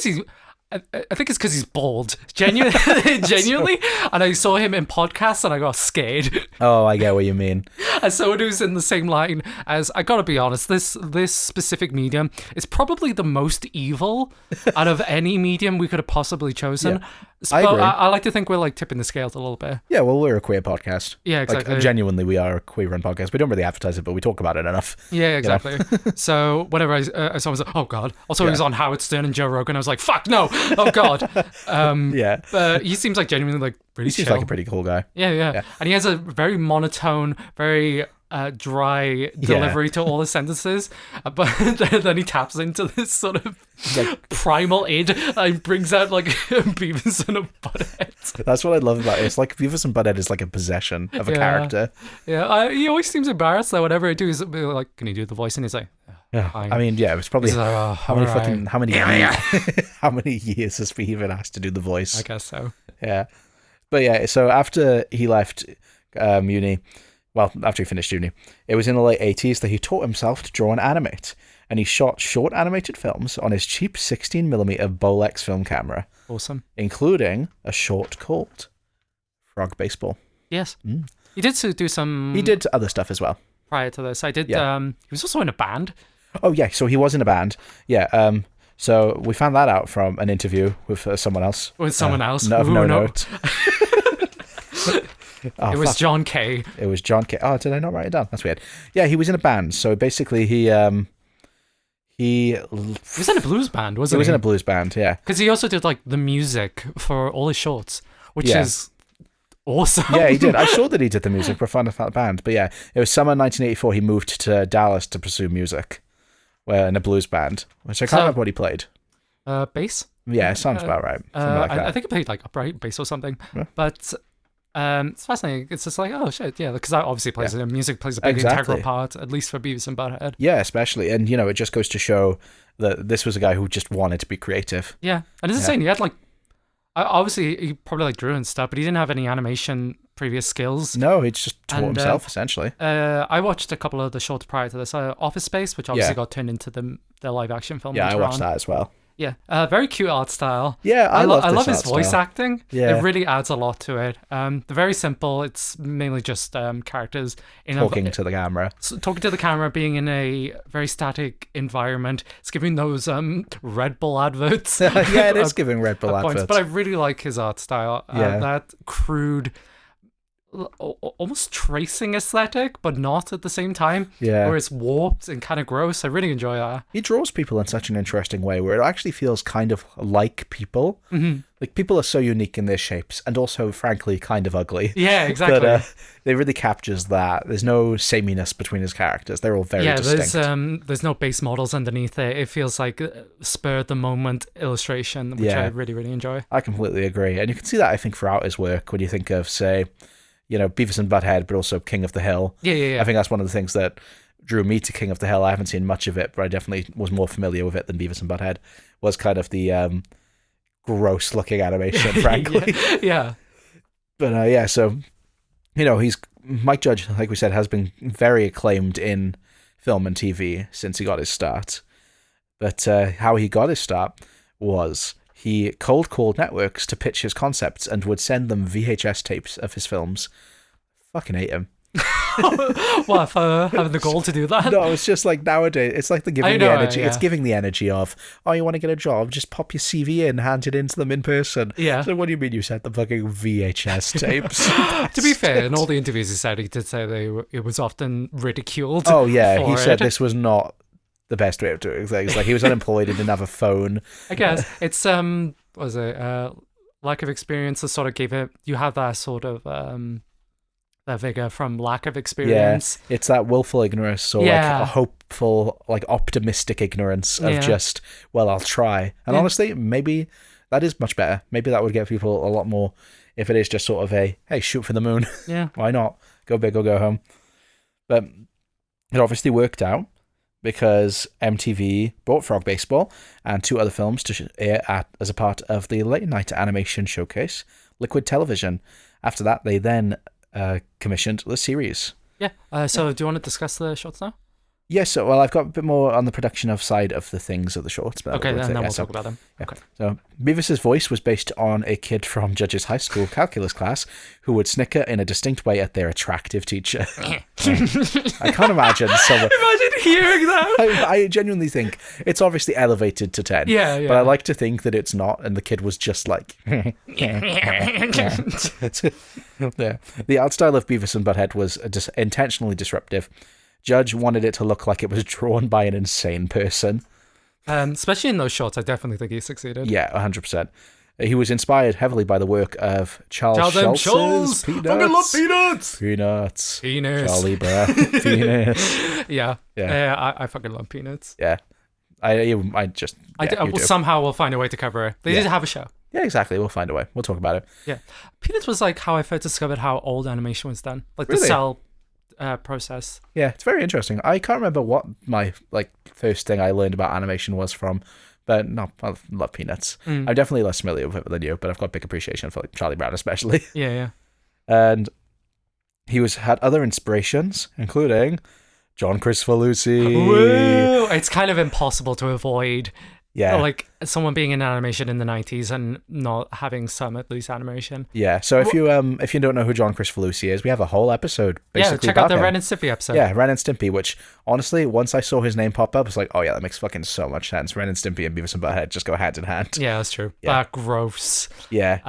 it's because he's bald. Genuinely. And I saw him in podcasts and I got scared. Oh, I get what you mean. As someone who's in the same line as, I gotta be honest, this specific medium is probably the most evil out of any medium we could have possibly chosen. Yeah. So, I agree. I like to think we're like tipping the scales a little bit. Yeah, well, we're a queer podcast. Yeah, exactly. Like, genuinely, we are a queer-run podcast. We don't really advertise it, but we talk about it enough. Yeah, exactly. So whenever I saw, I was like, oh God. Also, he was on Howard Stern and Joe Rogan. I was like, fuck, no. Oh God. Yeah. But he seems like genuinely like really He seems chill. like a pretty cool guy. Yeah. And he has a very monotone, very dry delivery to all the sentences. But then he taps into this sort of primal id and brings out like Beavis and a Butthead. That's what I love about it. It's like Beavis and Butthead is like a possession of a character. Yeah, he always seems embarrassed though. Whenever I do, he's like, "Can you do the voice?" And he's like, "Yeah." I mean, yeah, it's probably like, how many years has he even asked to do the voice? I guess so. Yeah, but yeah. So after he left uni, well, after he finished uni, it was in the late 80s that he taught himself to draw and animate, and he shot short animated films on his cheap 16mm Bolex film camera. Awesome. Including a short called Frog Baseball. Yes. He did do some... He did other stuff as well. Prior to this. He was also in a band. Oh, yeah, so he was in a band. Yeah, so we found that out from an interview with someone else. With someone else? No note. It was John Kay. It was John Kay. Oh, did I not write it down? That's weird. Yeah, he was in a band. So basically, he was in a blues band, wasn't he? He was in a blues band, yeah. Because he also did like the music for all his shorts, which is awesome. Yeah, he did. I saw that he did the music for Fun Fat Band. But yeah, it was summer 1984. He moved to Dallas to pursue music, in a blues band, which I can't remember what he played. Bass. Yeah, sounds about right. Like I think he played like upright bass or something. Yeah. But it's fascinating. It's just like, oh shit, yeah, because that obviously plays music plays a big integral part, at least for Beavis and Butthead. Yeah, especially, and it just goes to show that this was a guy who just wanted to be creative. Yeah, and it's insane. He had like, obviously he probably like drew and stuff, but he didn't have any animation previous skills. No, he just taught himself essentially. I watched a couple of the shorts prior to this. Office Space, which obviously got turned into the live action film. Yeah, I watched that as well. Yeah, very cute art style. Yeah, I love his voice acting. Yeah, it really adds a lot to it. They're very simple. It's mainly just characters talking to the camera, being in a very static environment. It's giving those Red Bull adverts. Yeah, it is giving Red Bull adverts. But I really like his art style. That crude, almost tracing aesthetic, but not at the same time. Yeah, where it's warped and kind of gross. I really enjoy that. He draws people in such an interesting way where it actually feels kind of like people. Mm-hmm. Like people are so unique in their shapes and also, frankly, kind of ugly. Yeah, exactly. But it really captures that. There's no sameness between his characters. They're all very distinct. There's no base models underneath it. It feels like spur of the moment illustration, which I really, really enjoy. I completely agree. And you can see that, I think, throughout his work when you think of, say, Beavis and Butthead, but also King of the Hill. Yeah. I think that's one of the things that drew me to King of the Hill. I haven't seen much of it, but I definitely was more familiar with it than Beavis and Butthead. Was kind of the gross looking animation, frankly. Yeah. But so he's Mike Judge, like we said, has been very acclaimed in film and TV since he got his start. But how he got his start was he cold called networks to pitch his concepts and would send them VHS tapes of his films. Fucking hate him. What, for having the goal to do that? No, it's just like nowadays, it's like the energy. Yeah. It's giving the energy of, oh, you want to get a job? Just pop your CV in, hand it in to them in person. Yeah. So what do you mean you sent the fucking VHS tapes? To be fair, in all the interviews he said, he did say it was often ridiculed. Oh, yeah. He said this was not the best way of doing things. Like, he was unemployed, he didn't have a phone. I guess it's, what was it? Lack of experience that sort of gave it, you have that sort of, that vigor from lack of experience. Yeah, it's that willful ignorance, or like a hopeful, like optimistic ignorance of just, well, I'll try. And honestly, maybe that is much better. Maybe that would get people a lot more if it is just sort of a, hey, shoot for the moon. Yeah. Why not? Go big or go home. But it obviously worked out because MTV bought Frog Baseball and 2 other films to air as a part of the late night animation showcase, Liquid Television. After that, they then commissioned the series. So do you want to discuss the shorts now? Yes, so, well, I've got a bit more on the production side of the things of the shorts. But okay, then we'll talk about them. Yeah. Okay. So Beavis's voice was based on a kid from Judge's high school calculus class who would snicker in a distinct way at their attractive teacher. I can't imagine someone... Imagine hearing that! I genuinely think it's obviously elevated to 10. Yeah. But I like to think that it's not, and the kid was just like... Yeah. The art style of Beavis and Butthead was intentionally disruptive. Judge wanted it to look like it was drawn by an insane person. Especially in those shots, I definitely think he succeeded. Yeah, 100%. He was inspired heavily by the work of Charles Schultz's Peanuts. I love Peanuts! Peanuts. Penis. Charlie Brown. Penis. Yeah. I fucking love Peanuts. Yeah. Somehow we'll find a way to cover it. They did have a show. Yeah, exactly. We'll find a way. We'll talk about it. Yeah. Peanuts was like how I first discovered how old animation was done. Like really? The cell process. Yeah, it's very interesting. I can't remember what my first thing I learned about animation was from, but no, I love Peanuts. I'm definitely less familiar with it than you, but I've got a big appreciation for Charlie Brown especially. Yeah. And he had other inspirations, including John Kricfalusi. Woo! It's kind of impossible to avoid. Yeah. Like someone being in animation in the 90s and not having some at least animation. Yeah. So if you don't know who John Kricfalusi is, we have a whole episode basically check out the him. Ren and Stimpy episode. Yeah, Ren and Stimpy, which honestly, once I saw his name pop up, I was like, oh yeah, that makes fucking so much sense. Ren and Stimpy and Beavis and Butthead just go hand in hand. Yeah, that's true. Yeah. Gross. Yeah.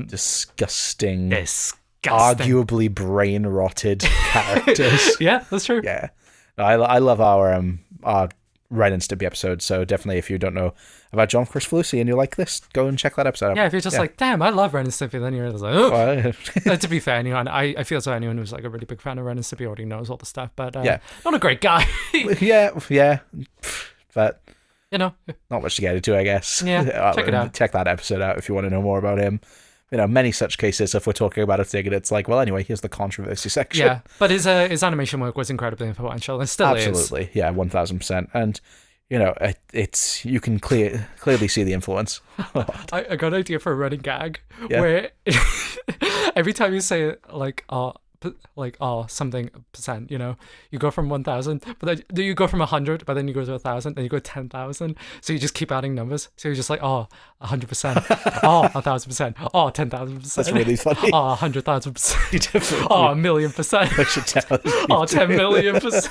Disgusting. Disgusting. Arguably brain rotted characters. Yeah, that's true. Yeah. No, I love our Ren and Stimpy episode, so definitely if you don't know about John Kricfalusi and you like this, go and check that episode out. Yeah, if you're just like, damn, I love Ren and Stimpy, then you're just like, oh. To be fair, I feel so anyone who's like a really big fan of Ren and Stimpy already knows all the stuff, but not a great guy. yeah, but not much to get into, I guess. Yeah, check it out. Check that episode out if you want to know more about him. Many such cases, if we're talking about a thing and it's like, well, anyway, here's the controversy section. Yeah, but his animation work was incredibly influential and still is. Absolutely, yeah, 1000%. And, it's you can clearly see the influence. I got an idea for a running gag where every time you say something percent, you go from 1,000, but then you go from 100, but then you go to 1,000, then you go 10,000. So you just keep adding numbers. So you're just like, 100%, 1,000%, 10,000%. That's really funny. 100,000%, 1,000,000%. I should tell 10 million %.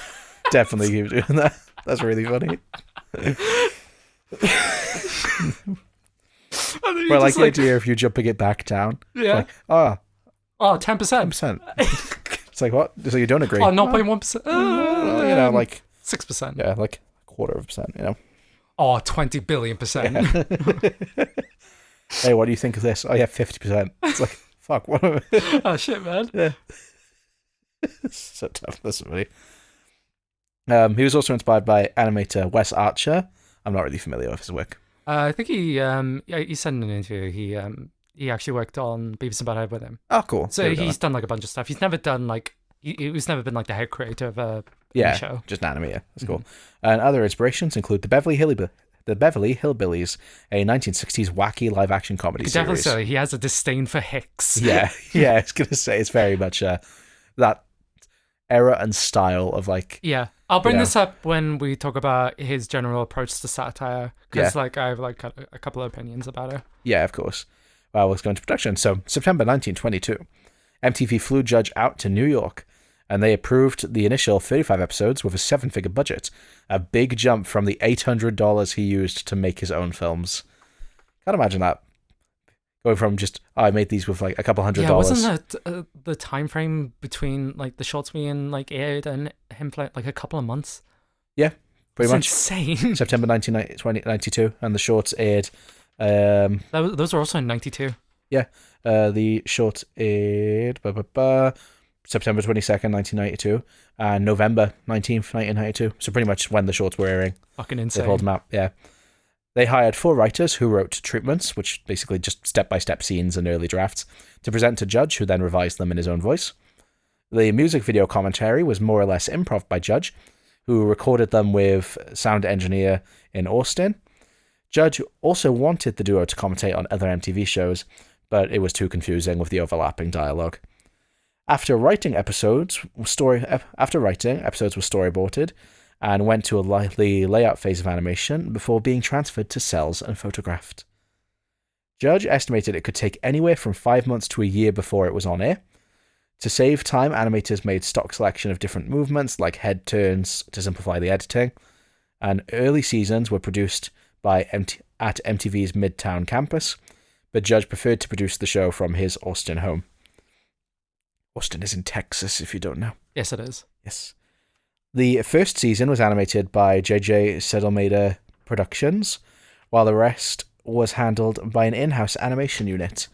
Definitely keep doing that. That's really funny. But I like the idea if you're jumping it back down. Yeah. Like, 10%. 10%. It's like, what? So you don't agree? 0.1%. like 6%. Yeah, like 0.25%, 20 billion %. Hey, what do you think of this? Oh, yeah, 50%. It's like, fuck, what? Oh, shit, man. Yeah. It's so tough. That's funny. He was also inspired by animator Wes Archer. I'm not really familiar with his work. I think he said in an interview he actually worked on Beavis and Butthead with him. Oh, cool. So he's done like a bunch of stuff. He's never done he's never been like the head creator of a show. Just an animator. That's cool. And other inspirations include the Beverly Hillbillies, a 1960s wacky live action comedy series. Definitely so. He has a disdain for hicks. Yeah. I was gonna say it's very much that era and style of like. Yeah. I'll bring this up when we talk about his general approach to satire, because I have a couple of opinions about it. Yeah, of course. Well, let's go into production. So, September 1922, MTV flew Judge out to New York, and they approved the initial 35 episodes with a 7-figure budget, a big jump from the $800 he used to make his own films. Can't imagine that. Going from just, I made these with like a couple $100. Yeah, wasn't that the time frame between like the shorts being aired and him playing like a couple of months? Yeah, pretty much. Insane. September 1992, and the shorts aired. Those were also in 92. Yeah, the short aired September 22nd, 1992, and November 19th, 1992. So pretty much when the shorts were airing. Fucking insane. They pulled them out, yeah. They hired 4 writers who wrote treatments, which basically just step-by-step scenes and early drafts, to present to Judge, who then revised them in his own voice. The music video commentary was more or less improv by Judge, who recorded them with sound engineer in Austin. Judge also wanted the duo to commentate on other MTV shows, but it was too confusing with the overlapping dialogue. After writing, episodes were storyboarded and went to a lively layout phase of animation before being transferred to cells and photographed. Judge estimated it could take anywhere from 5 months to a year before it was on air. To save time, animators made stock selection of different movements, like head turns, to simplify the editing, and early seasons were produced at MTV's Midtown campus, but Judge preferred to produce the show from his Austin home. Austin is in Texas, if you don't know. Yes, it is. Yes. The first season was animated by J.J. Sedelmader Productions, while the rest was handled by an in-house animation unit.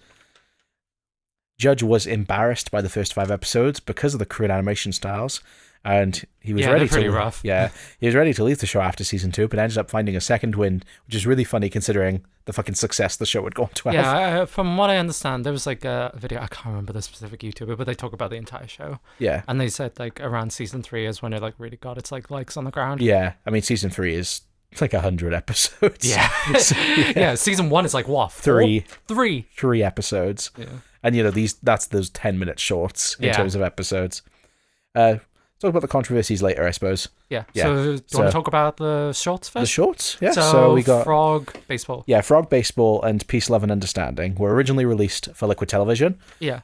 Judge was embarrassed by the first 5 episodes because of the crude animation styles, and he was ready pretty rough. Yeah, he was ready to leave the show after season 2, but ended up finding a second wind, which is really funny considering the fucking success the show would go on to have. Yeah, from what I understand, there was like a video, I can't remember the specific YouTuber, but they talk about the entire show. Yeah. And they said like around season 3 is when it like really got its like likes on the ground. Yeah, I mean season 3 is like 100 episodes. Yeah. So, yeah, season 1 is like what? 3 episodes. Yeah. And that's those 10-minute shorts in terms of episodes. Talk about the controversies later, I suppose. Yeah. So do you want to talk about the shorts first? The shorts, yeah. So we got Frog Baseball. Yeah, Frog Baseball and Peace, Love and Understanding were originally released for Liquid Television. Yeah.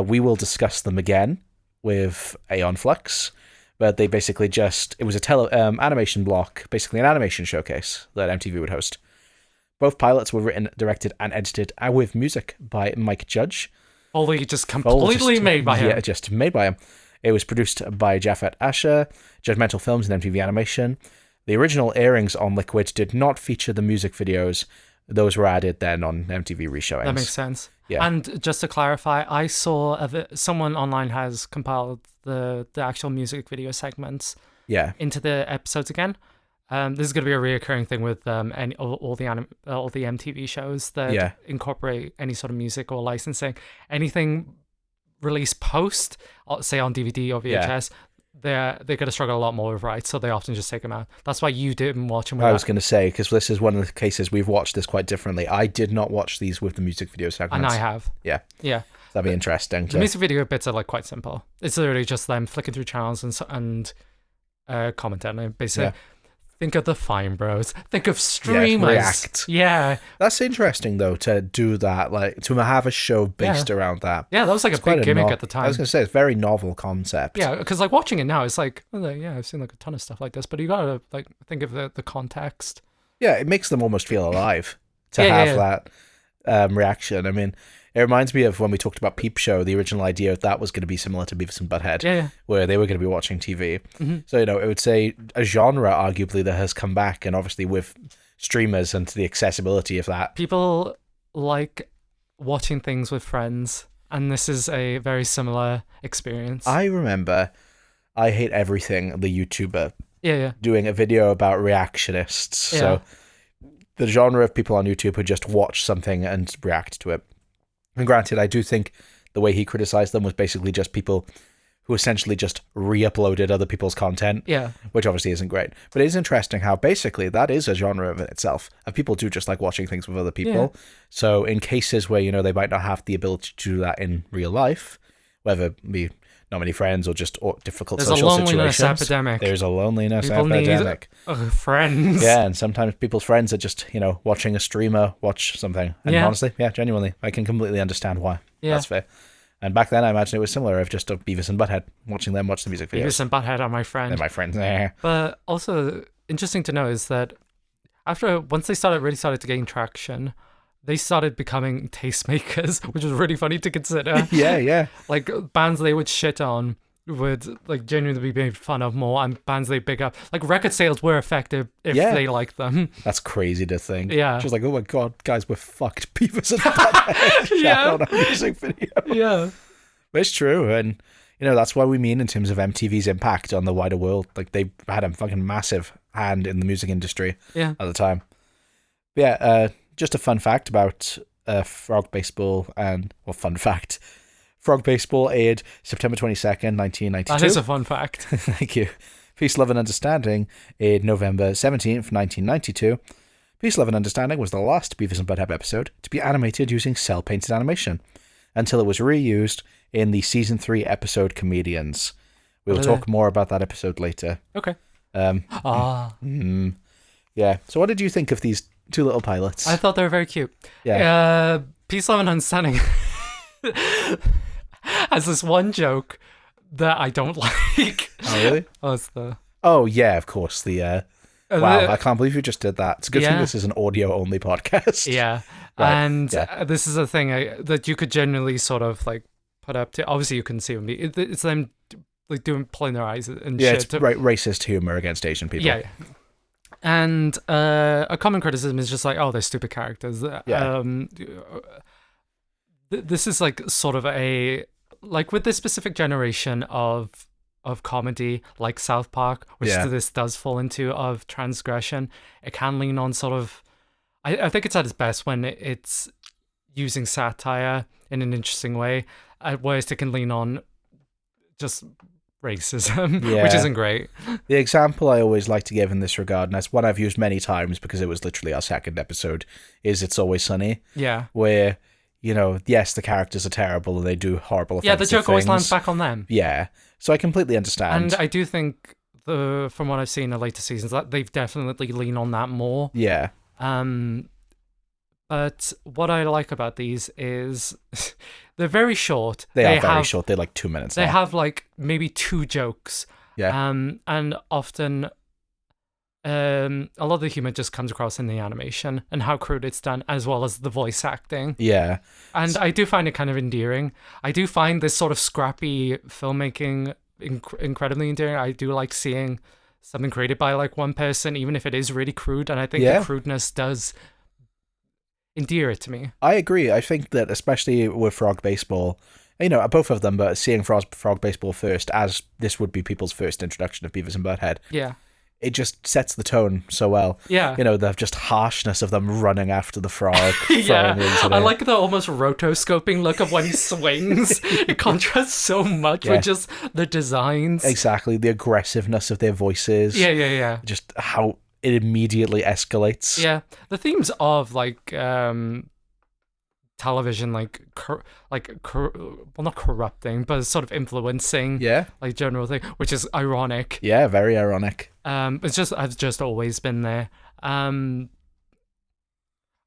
We will discuss them again with Aeon Flux, but they basically it was a animation block, basically an animation showcase that MTV would host. Both pilots were written, directed, and edited with music by Mike Judge. Just completely made by him. Yeah, just made by him. It was produced by Jafet Asher, Judgmental Films, and MTV Animation. The original airings on Liquid did not feature the music videos. Those were added then on MTV reshowings. That makes sense. Yeah. And just to clarify, I saw someone online has compiled the actual music video segments into the episodes again. This is going to be a reoccurring thing with all the MTV shows that incorporate any sort of music or licensing. Anything released post, say on DVD or VHS, they're going to struggle a lot more with rights, so they often just take them out. That's why you didn't watch them. I was going to say, because this is one of the cases we've watched this quite differently. I did not watch these with the music video segments. And I have. Yeah. Yeah. That'd be interesting. The music video bits are like quite simple. It's literally just them flicking through channels and commenting. And basically, think of the Fine Bros. Think of streamers. React. Yeah. That's interesting, though, to do that, like to have a show based around that. Yeah, that was like a big gimmick at the time. I was going to say, it's a very novel concept. Yeah, because like watching it now, it's like, I've seen like a ton of stuff like this, but you got to like think of the context. Yeah, it makes them almost feel alive to have that reaction. I mean, it reminds me of when we talked about Peep Show, the original idea of that was going to be similar to Beavis and Butthead, where they were going to be watching TV. Mm-hmm. So, it would say a genre, arguably, that has come back, and obviously with streamers and the accessibility of that. People like watching things with friends, and this is a very similar experience. I remember I Hate Everything, the YouTuber, doing a video about reactionists. Yeah. So the genre of people on YouTube who just watch something and react to it. And granted, I do think the way he criticized them was basically just people who essentially just re-uploaded other people's content, which obviously isn't great. But it is interesting how basically that is a genre of itself, and people do just like watching things with other people. Yeah. So in cases where, they might not have the ability to do that in real life, whether it be not many friends or just difficult There's social a loneliness situations. epidemic. There's a loneliness People epidemic. Need friends. Yeah, and sometimes people's friends are just, watching a streamer watch something. And honestly, genuinely, I can completely understand why. Yeah. That's fair. And back then, I imagine it was similar of just a Beavis and Butthead, watching them watch the music videos. Beavis and Butthead are my friend. They're my friends. But also, interesting to know is that once they really started to gain traction, they started becoming tastemakers, which was really funny to consider. Yeah. Like, bands they would shit on would, like, genuinely be made fun of more, and bands they big up. Like, record sales were effective if they liked them. That's crazy to think. Yeah. Just like, oh my god, guys, we're fucked. Beavis and Butthead. Yeah. On a music video. Yeah. But it's true, and, that's what we mean in terms of MTV's impact on the wider world. Like, they had a fucking massive hand in the music industry at the time. But yeah, just a fun fact about Frog Baseball fun fact. Frog Baseball aired September 22nd, 1992. That is a fun fact. Thank you. Peace, Love and Understanding aired November 17th, 1992. Peace, Love and Understanding was the last Beavis and Butthead episode to be animated using cel-painted animation, until it was reused in the Season 3 episode Comedians. We'll talk more about that episode later. Okay. Yeah. So what did you think of these two little pilots? I thought they were very cute. Yeah. Peace, Love and Understanding has this one joke that I don't like. Oh, really? Oh, yeah, of course. Wow, I can't believe you just did that. It's a good thing this is an audio-only podcast. Yeah. Right. And this is a thing that you could generally sort of, like, put up to. Obviously, you can see them. It's them, like, pulling their eyes and shit. Yeah, it's racist humor against Asian people. Yeah. And a common criticism is just like, oh, they're stupid characters. This is, like, sort of like, with this specific generation of comedy, like South Park, which this does fall into, of transgression, it can lean on sort of, I think it's at its best when it's using satire in an interesting way, whereas it can lean on just racism, which isn't great. The example I always like to give in this regard, and that's one I've used many times because it was literally our second episode, is It's Always Sunny. Yeah. Where, yes, the characters are terrible and they do horrible offensive things. Yeah, the joke always lands back on them. Yeah. So I completely understand. And I do think, from what I've seen in the later seasons, that they've definitely leaned on that more. Yeah. But what I like about these is they're very short. They are very short. They're like 2 minutes They long. have like maybe 2 jokes. Yeah. And often a lot of the humor just comes across in the animation and how crude it's done, as well as the voice acting. Yeah. And I do find it kind of endearing. I do find this sort of scrappy filmmaking incredibly endearing. I do like seeing something created by like one person, even if it is really crude. And I think the crudeness does endear it to me. I agree. I think that especially with Frog Baseball, both of them, but seeing Frog Baseball first, as this would be people's first introduction of Beavis and Butthead. Yeah. It just sets the tone so well. Yeah. The just harshness of them running after the frog. Yeah. I like the almost rotoscoping look of when he swings. It contrasts so much with just the designs. Exactly. The aggressiveness of their voices. Yeah. Just how it immediately escalates. Yeah. The themes of like television, like not corrupting, but sort of influencing. Yeah. Like general thing, which is ironic. Yeah, very ironic. I've just always been there.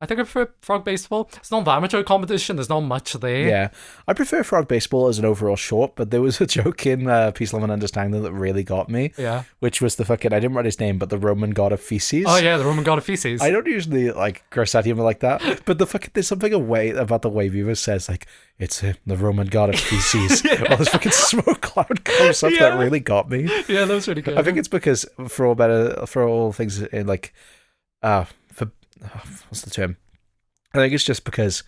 I think I prefer Frog Baseball. It's not that much of a competition. There's not much there. Yeah. I prefer Frog Baseball as an overall short, but there was a joke in Peace, Love and Understanding that really got me. Yeah. Which was I didn't write his name, but the Roman god of feces. Oh, yeah, the Roman god of feces. I don't usually, curse at humor like that, but there's something about the way Beavis says, it's him, the Roman god of feces. All this fucking smoke cloud comes up that really got me. Yeah, that was really good. I think it's because, for all things in, what's the term? I think it's just because,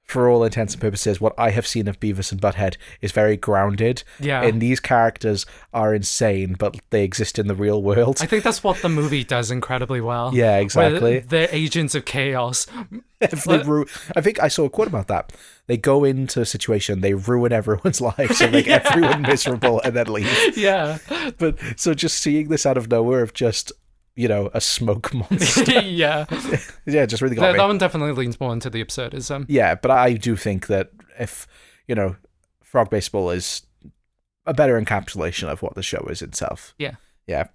for all intents and purposes, what I have seen of Beavis and Butthead is very grounded. Yeah. And these characters are insane, but they exist in the real world. I think that's what the movie does incredibly well. Yeah, exactly. They're agents of chaos. I think I saw a quote about that. They go into a situation, they ruin everyone's lives and make everyone miserable and then leave. Yeah. But so just seeing this out of nowhere of just, a smoke monster. Yeah. Yeah, just really got me. That one definitely leans more into the absurdism. Yeah, but I do think that if, Frog Baseball is a better encapsulation of what the show is itself. Yeah. Yeah.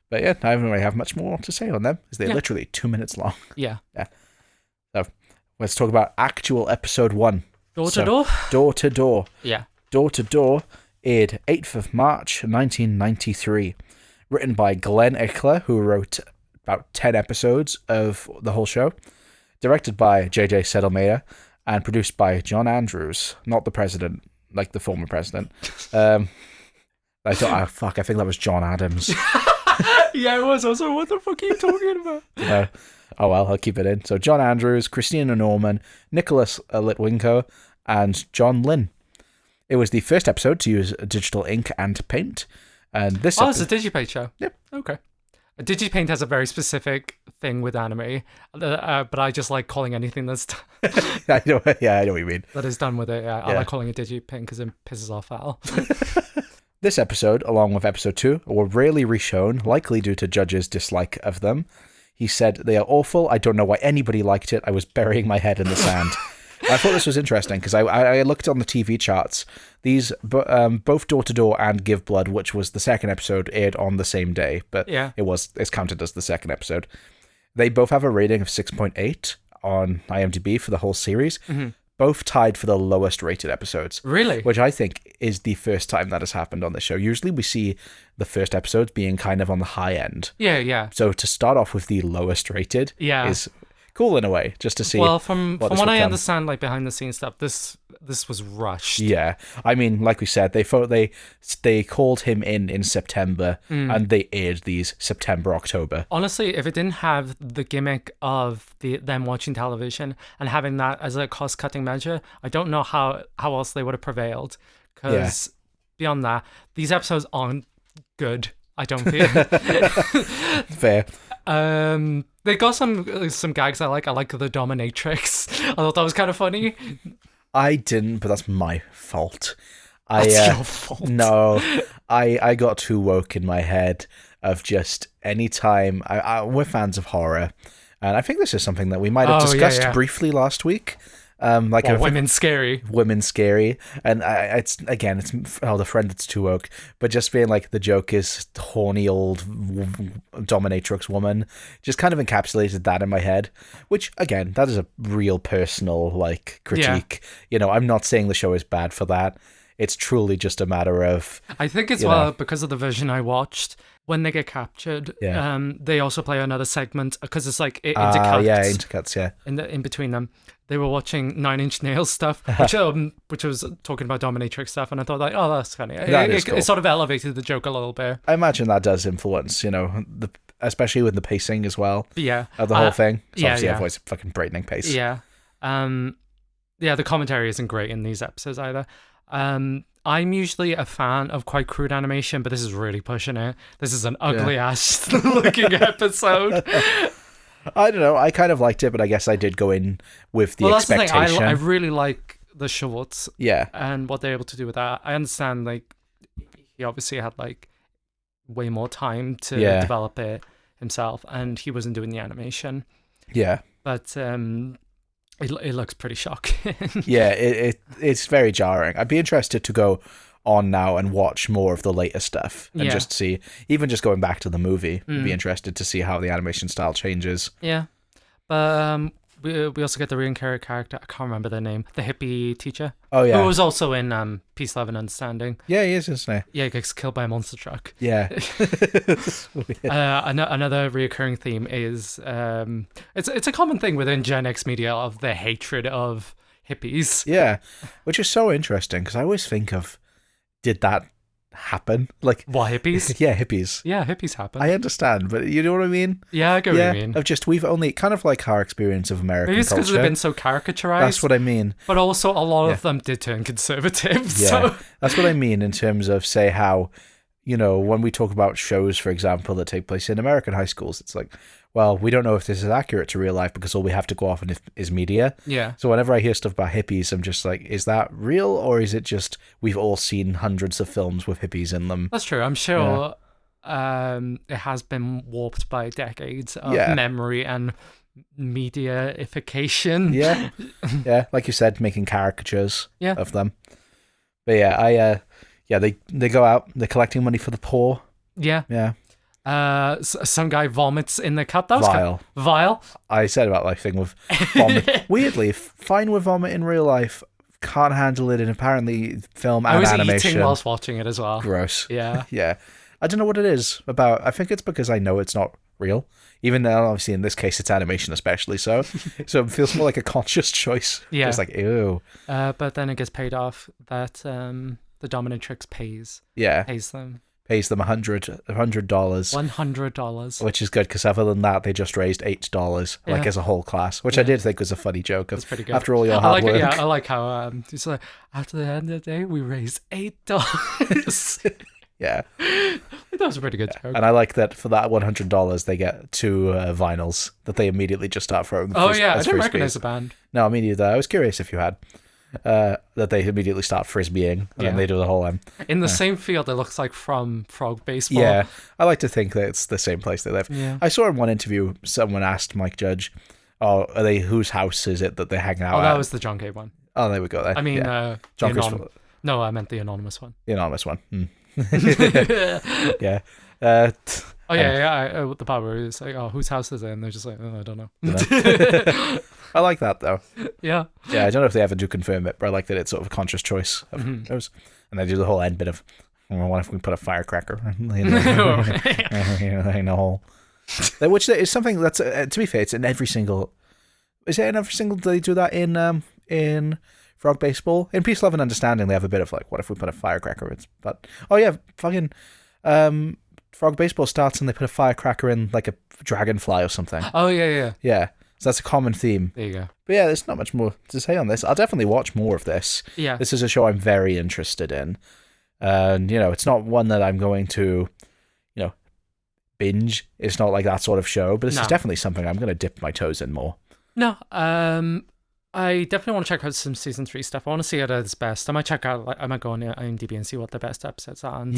But yeah, I don't really have much more to say on them, because they're literally 2 minutes long. Yeah. Yeah. So let's talk about actual episode 1. Door to Door? Door to Door. Yeah. Door to Door aired 8th of March, 1993. Written by Glenn Ickler, who wrote about 10 episodes of the whole show. Directed by J.J. Settlemyer, and produced by John Andrews, not the president, like the former president. I thought, I think that was John Adams. Yeah, it was. Also, what the fuck are you talking about? Oh well, I'll keep it in. So John Andrews, Christina Norman, Nicholas Litwinko, and John Lynn. It was the first episode to use digital ink and paint. And this it's a DigiPaint show. Yep. Okay. DigiPaint has a very specific thing with anime, but I just like calling anything that's I know what you mean. That is done with it. Yeah. I like calling it DigiPaint because it pisses off Al. This episode, along with episode 2, were rarely reshown, likely due to judges' dislike of them. He said, "They are awful. I don't know why anybody liked it. I was burying my head in the sand." I thought this was interesting because I looked on the TV charts. These both Door to Door and Give Blood, which was the second episode, aired on the same day, but it's counted as the second episode. They both have a rating of 6.8 on IMDb for the whole series. Mm-hmm. Both tied for the lowest rated episodes. Really? Which I think is the first time that has happened on this show. Usually we see the first episodes being kind of on the high end. Yeah. So to start off with the lowest rated is cool in a way, just to see. Well, from what I understand, like behind the scenes stuff, this was rushed. Yeah, I mean, like we said, they called him in September, and they aired these September-October. Honestly, if it didn't have the gimmick of them watching television and having that as a cost-cutting measure, I don't know how else they would have prevailed. Because beyond that, these episodes aren't good. I don't feel. Fair. They got some gags I like. I like the dominatrix. I thought that was kind of funny. I didn't, but that's my fault. That's your fault. No, I got too woke in my head of just any time. We're fans of horror, and I think this is something that we might have discussed briefly last week. Women's scary, and it's the friend that's too woke, but just being like the joke is horny old dominatrix woman, just kind of encapsulated that in my head, which again, that is a real personal critique. I'm not saying the show is bad for that. It's truly just a matter of, I think it's because of the version I watched. When they get captured, they also play another segment because it's like it intercuts. Intercuts, in between them. They were watching 9 Inch Nails stuff, which was talking about dominatrix stuff, and I thought that's funny. It sort of elevated the joke a little bit. I imagine that does influence, especially with the pacing as well. Of the whole thing. So obviously everyone's fucking breakneck pace. Yeah. The commentary isn't great in these episodes either. I'm usually a fan of quite crude animation, but this is really pushing it. This is an ugly ass looking episode. I don't know. I kind of liked it, but I guess I did go in with the expectation. That's the thing. I really like the shorts. Yeah. And what they're able to do with that. I understand, he obviously had, way more time to develop it himself, and he wasn't doing the animation. Yeah. But, it looks pretty shocking. Yeah, it's very jarring. I'd be interested to go on now and watch more of the later stuff and just see, even just going back to the movie, I'd be interested to see how the animation style changes. Yeah. But we also get the recurring character, I can't remember their name, the hippie teacher. Oh, yeah. Who was also in Peace, Love and Understanding. Yeah, he is, isn't he? Yeah, he gets killed by a monster truck. Yeah. Another recurring theme is, it's a common thing within Gen X media of the hatred of hippies. Yeah, which is so interesting because I always think of, did that happen? What, hippies? Yeah, hippies. Yeah, hippies happen. I understand, but you know what I mean? Yeah, I get what you mean. Of just, we've only, kind of like our experience of American Maybe it's culture. because they've been so caricaturized. That's what I mean. But also a lot of them did turn conservative. Yeah, so. That's what I mean in terms of, say, how, when we talk about shows, for example, that take place in American high schools, it's like, well, we don't know if this is accurate to real life because all we have to go off on is media. Yeah. So whenever I hear stuff about hippies, I'm just like, is that real, or is it just we've all seen hundreds of films with hippies in them? That's true. I'm sure it has been warped by decades of memory and media-ification. Yeah. Yeah, like you said, making caricatures of them. But yeah, Yeah, they go out, they're collecting money for the poor. Yeah. Yeah. Some guy vomits in the cup. That was Vile. Vile. I said about my thing with vomit. Weirdly, fine with vomit in real life, can't handle it in apparently film and animation. I was eating whilst watching it as well. Gross. Yeah. Yeah. I don't know what it is about. I think it's because I know it's not real. Even though, obviously, in this case, it's animation especially, so it feels more like a conscious choice. Yeah. Just like, ew. But then it gets paid off that the dominatrix pays them. Pays them $100. $100. Which is good, because other than that, they just raised $8, like as a whole class, which I did think was a funny joke. That's pretty good. After all your hard work. Yeah, I like how it's like, after the end of the day, we raised $8. Yeah. That was a pretty good joke. And I like that for that $100, they get 2 vinyls that they immediately just start throwing. I didn't recognize the band. No, me neither. I was curious if you had. That they immediately start frisbeeing, and then they do the whole... in the same field, it looks like from Frog Baseball. Yeah, I like to think that it's the same place they live. Yeah. I saw in one interview, someone asked Mike Judge, whose house is it that they hang out at? That was the John Gay one. Oh, there we go. Then. I mean, John No, I meant the anonymous one. The anonymous one. Yeah. The part where it's like, whose house is it? And they're just like, I don't know. I like that, though. Yeah. Yeah, I don't know if they ever do confirm it, but I like that it's sort of a conscious choice of those. And they do the whole end bit of, what if we put a firecracker in the hole? Which is something that's, to be fair, it's in every single... Is it in every single... Do they do that in Frog Baseball? In Peace, Love, and Understanding, they have a bit of like, what if we put a firecracker in? But, fucking... Frog Baseball starts and they put a firecracker in like a dragonfly or something. Oh, yeah. Yeah. So that's a common theme. There you go. But yeah, there's not much more to say on this. I'll definitely watch more of this. Yeah. This is a show I'm very interested in. And, it's not one that I'm going to, binge. It's not like that sort of show, but this is definitely something I'm going to dip my toes in more. No, I definitely want to check out some season 3 stuff. I want to see it at its best. I might check out, I might go on IMDb and see what the best episodes are and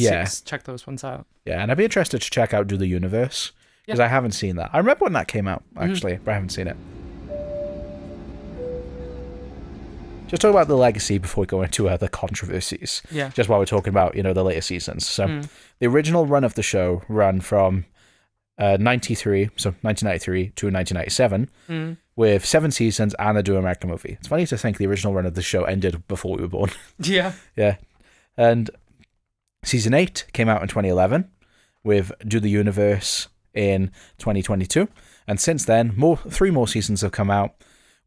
check those ones out. Yeah, and I'd be interested to check out Do the Universe, because I haven't seen that. I remember when that came out, actually, but I haven't seen it. Just talk about the legacy before we go into the controversies. Yeah. Just while we're talking about, the later seasons. So the original run of the show ran from 1993 to 1997, with 7 seasons and a Do American movie. It's funny to think the original run of the show ended before we were born. Yeah. Yeah. And season 8 came out in 2011, with Do the Universe in 2022. And since then, 3 more seasons have come out,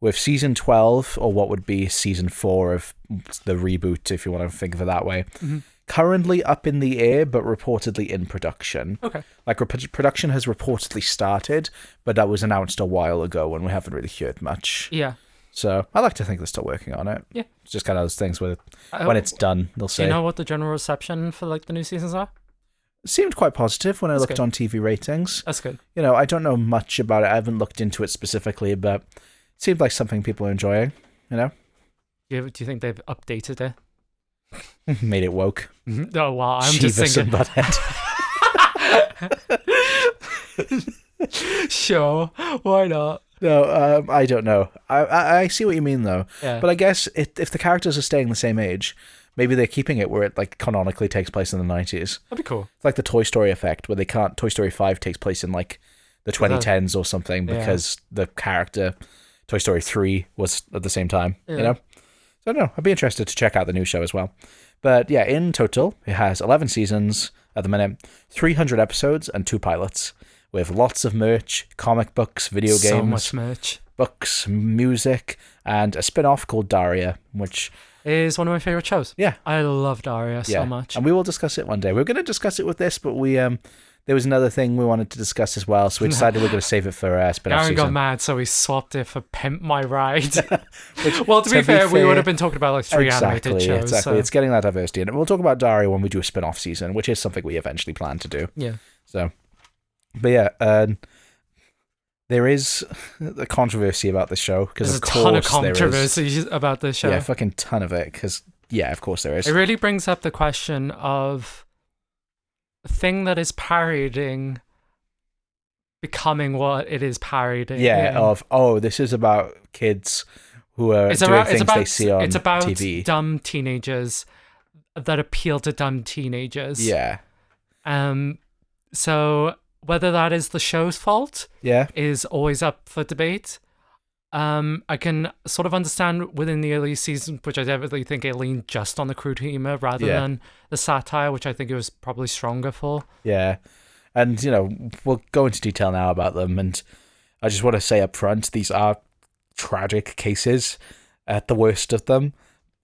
with season 12, or what would be season 4 of the reboot, if you want to think of it that way, currently up in the air, but reportedly in production. Okay. Like, production has reportedly started, but that was announced a while ago, and we haven't really heard much. Yeah. So I like to think they're still working on it. Yeah. It's just kind of those things where when it's done, they'll say. Do you know what the general reception for like the new seasons are? It seemed quite positive when I looked on TV ratings. That's good. I don't know much about it. I haven't looked into it specifically, but it seemed like something people are enjoying, Do you think they've updated it? Made it woke. Oh, wow. I'm Beavis just thinking. And Butthead. Sure. Why not? No, I don't know. I see what you mean, though. Yeah. But I guess if the characters are staying the same age, maybe they're keeping it where it like canonically takes place in the 90s. That'd be cool. It's like the Toy Story effect, where Toy Story 5 takes place in like the 2010s or something, because the character Toy Story 3 was at the same time, So I don't know. I'd be interested to check out the new show as well. But yeah, in total, it has 11 seasons at the minute, 300 episodes and 2 pilots, with lots of merch, comic books, video games. So much merch. Books, music, and a spin-off called Daria, which is one of my favorite shows. Yeah. I love Daria so much. And we will discuss it one day. We were going to discuss it with this, but we there was another thing we wanted to discuss as well, so we decided we're going to save it for spin-off Aaron season. got mad, so he swapped it for Pimp My Ride. Well, to be fair, we would have been talking about like 3 animated shows. Exactly, so. It's getting that diversity. And we'll talk about Daria when we do a spin-off season, which is something we eventually plan to do. Yeah. So, but yeah, there is a controversy about this show, because there's of course a ton of controversy about this show. Yeah, fucking ton of it, because of course there is. It really brings up the question of a thing that is parodying becoming what it is parodying. Yeah, this is about kids who are doing things they see on TV. It's about dumb teenagers that appeal to dumb teenagers. Yeah. So whether that is the show's fault is always up for debate. I can sort of understand within the early seasons, which I definitely think it leaned just on the crude humor rather than the satire, which I think it was probably stronger for. Yeah. And, we'll go into detail now about them. And I just want to say up front, these are tragic cases at the worst of them.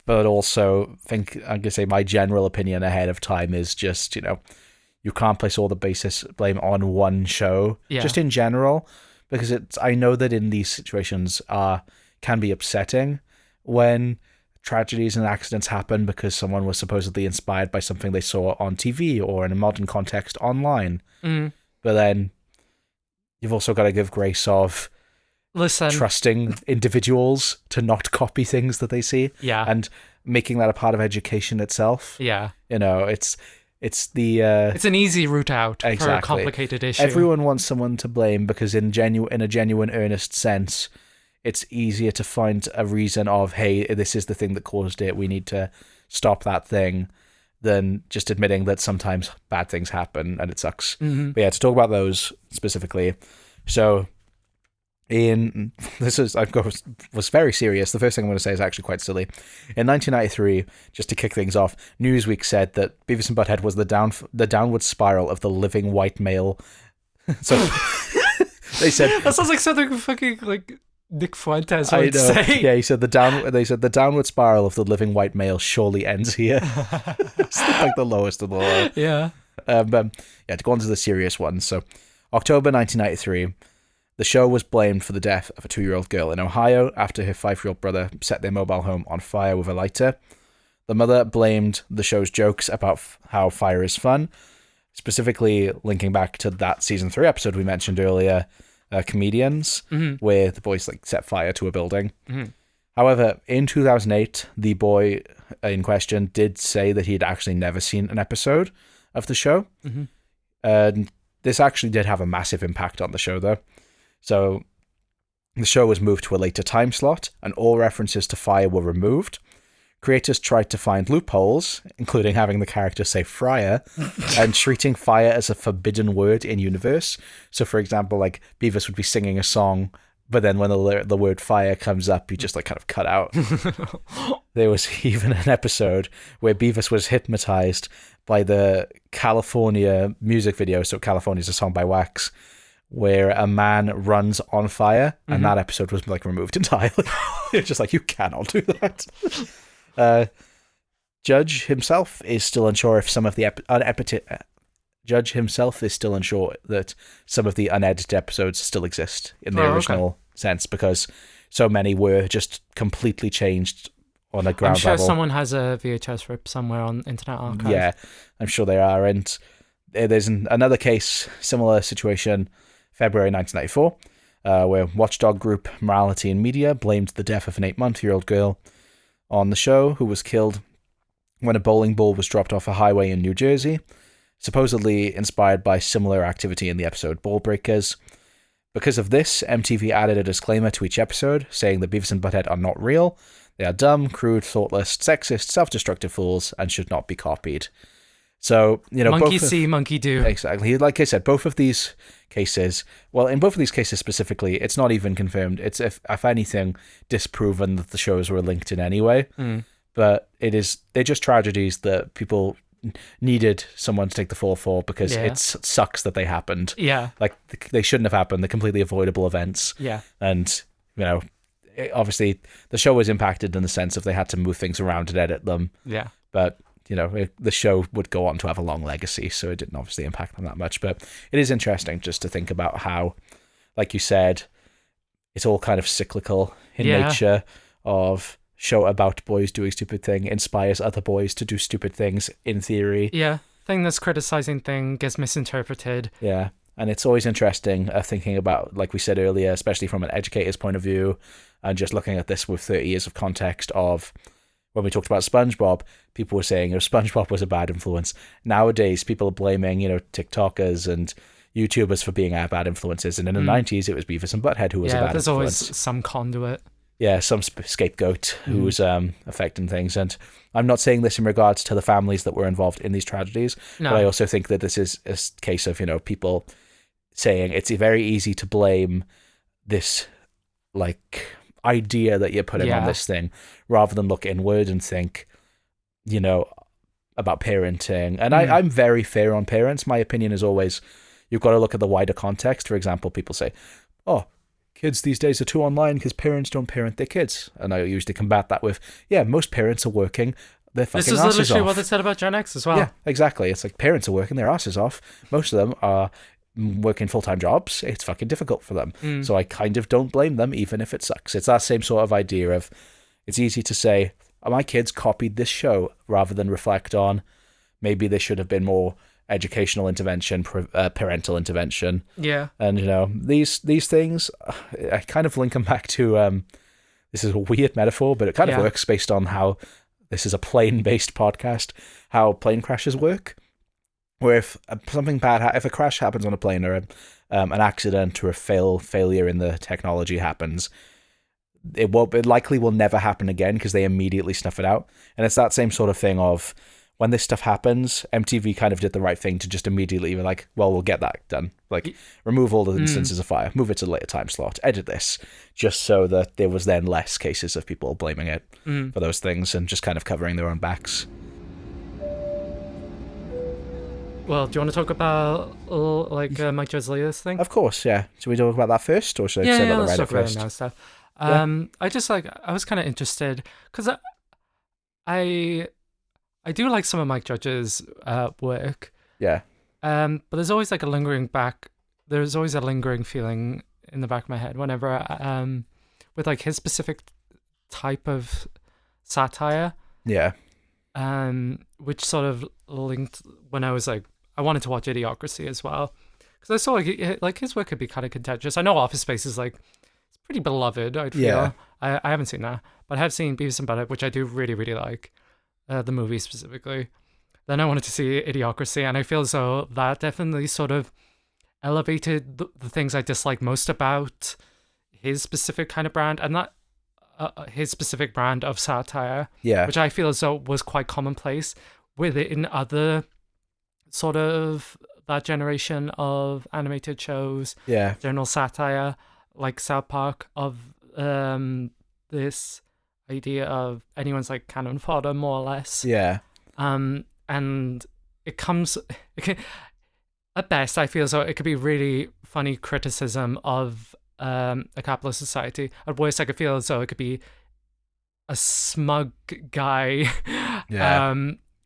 But also, I'm going to say my general opinion ahead of time is just, you can't place all the blame on one show, just in general. Because I know that in these situations can be upsetting when tragedies and accidents happen because someone was supposedly inspired by something they saw on TV or in a modern context online. But then you've also got to give grace of trusting individuals to not copy things that they see. Yeah. And making that a part of education itself. Yeah. It's an easy route out for a complicated issue. Everyone wants someone to blame because in a genuine, earnest sense, it's easier to find a reason of, hey, this is the thing that caused it. We need to stop that thing, than just admitting that sometimes bad things happen and it sucks. Mm-hmm. But yeah, to talk about those specifically. So was very serious. The first thing I'm going to say is actually quite silly. In 1993, just to kick things off, Newsweek said that Beavis and Butthead was the downward spiral of the living white male. So they said that sounds like something fucking like Nick Fuentes would say. Yeah, he said the downward spiral of the living white male surely ends here. It's like the lowest of the low. Yeah. To go on to the serious one. So, October 1993. The show was blamed for the death of a 2-year-old girl in Ohio after her 5-year-old brother set their mobile home on fire with a lighter. The mother blamed the show's jokes about how fire is fun, specifically linking back to that season 3 episode we mentioned earlier, Comedians, where the boys set fire to a building. Mm-hmm. However, in 2008, the boy in question did say that he had actually never seen an episode of the show. Mm-hmm. And this actually did have a massive impact on the show, though. So, the show was moved to a later time slot, and all references to fire were removed. Creators tried to find loopholes, including having the character say fryer, and treating fire as a forbidden word in universe. So, for example, Beavis would be singing a song, but then when the word fire comes up, you just kind of cut out. There was even an episode where Beavis was hypnotized by the California music video. So, California is a song by Wax, where a man runs on fire, and that episode was removed entirely. It's just you cannot do that. Judge himself is still unsure if some of the Judge himself is still unsure that some of the unedited episodes still exist in the original sense, because so many were just completely changed on a ground level. I'm sure someone has a VHS rip somewhere on Internet Archive. Yeah, I'm sure they are. And there's another case, similar situation, February 1994, where watchdog group Morality and Media blamed the death of an 8-month-old girl on the show, who was killed when a bowling ball was dropped off a highway in New Jersey, supposedly inspired by similar activity in the episode Ball Breakers. Because of this, MTV added a disclaimer to each episode, saying that Beavis and Butthead are not real. They are dumb, crude, thoughtless, sexist, self-destructive fools, and should not be copied. So, monkey see, monkey do. Exactly. Like I said, both of these cases, in both of these cases specifically, it's not even confirmed. It's, if anything, disproven that the shows were linked in any way. But they're just tragedies that people needed someone to take the fall for, because it sucks that they happened. Yeah. They shouldn't have happened. They're completely avoidable events. Yeah. And, obviously the show was impacted in the sense of they had to move things around and edit them. Yeah. But the show would go on to have a long legacy, so it didn't obviously impact them that much. But it is interesting just to think about how, like you said, it's all kind of cyclical in nature. Of show about boys doing stupid thing inspires other boys to do stupid things, in theory. Yeah, thing that's criticizing thing gets misinterpreted. Yeah, and it's always interesting thinking about, like we said earlier, especially from an educator's point of view, and just looking at this with 30 years of context of, when we talked about SpongeBob, people were saying, SpongeBob was a bad influence. Nowadays, people are blaming, TikTokers and YouTubers for being bad influences. And in the 90s, it was Beavis and Butthead who was a bad influence. Yeah, there's always some conduit. some scapegoat who's affecting things. And I'm not saying this in regards to the families that were involved in these tragedies, but I also think that this is a case of, people saying it's very easy to blame this like idea that you're putting on this thing rather than look inward and think, about parenting. And I'm very fair on parents. My opinion is always, you've got to look at the wider context. For example, people say, oh, kids these days are too online because parents don't parent their kids. And I usually combat that with, most parents are working their fucking asses off. This is literally what they said about Gen X as well. Yeah, exactly. It's like parents are working their asses off. Most of them are working full-time jobs. It's fucking difficult for them. So I kind of don't blame them, even if it sucks. It's that same sort of idea of, it's easy to say, my kids copied this show, rather than reflect on maybe there should have been more educational intervention, parental intervention. Yeah. And, these things, I kind of link them back to, this is a weird metaphor, but it kind of works based on how this is a plane-based podcast, how plane crashes work. Where if something bad, if a crash happens on a plane, or an accident or a failure in the technology happens, it likely will never happen again because they immediately snuff it out. And it's that same sort of thing of, when this stuff happens, MTV kind of did the right thing to just immediately be like, well, we'll get that done. Like, remove all the instances of fire, move it to a later time slot, edit this, just so that there was then less cases of people blaming it for those things and just kind of covering their own backs. Well, do you want to talk about Mike Judge thing? Of course, yeah. Should we talk about that first, or should I say about the Reddit first? Now stuff. I was kind of interested because I do like some of Mike Judge's work. Yeah. But there's always like a lingering feeling in the back of my head whenever with like his specific type of satire. Yeah. Which sort of linked when I was like, I wanted to watch Idiocracy as well, because I saw like his work could be kind of contentious. I know Office Space is like, it's pretty beloved, I'd feel. Yeah. I haven't seen that, but I have seen Beavis and Butthead, which I do really, really like, the movie specifically. Then I wanted to see Idiocracy, and I feel as though that definitely sort of elevated the things I dislike most about his specific kind of brand, and that his specific brand of satire, which I feel as though was quite commonplace within other sort of that generation of animated shows, general satire, like South Park, of this idea of anyone's like cannon fodder, more or less. Yeah. And it comes, at best, I feel as though it could be really funny criticism of a capitalist society. At worst, I could feel as though it could be a smug guy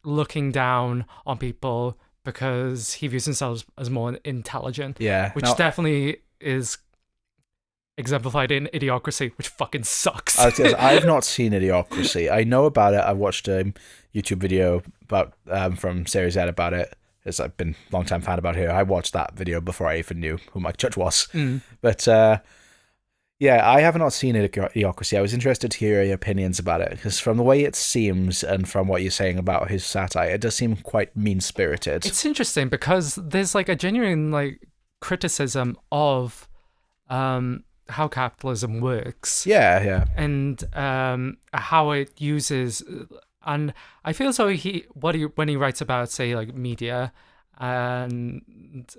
looking down on people because he views himself as more intelligent. Yeah. Which definitely is exemplified in Idiocracy, which fucking sucks. I've not seen Idiocracy. I know about it. I watched a YouTube video about from Series Ed about it, as I've been a long time fan about her. I watched that video before I even knew who Mike Judge was. But I have not seen Idiocracy. I was interested to hear your opinions about it, because from the way it seems and from what you're saying about his satire, it does seem quite mean-spirited. It's interesting because there's like a genuine like criticism of how capitalism works. Yeah. And how it uses, and I feel as though when he writes about, say, like media, and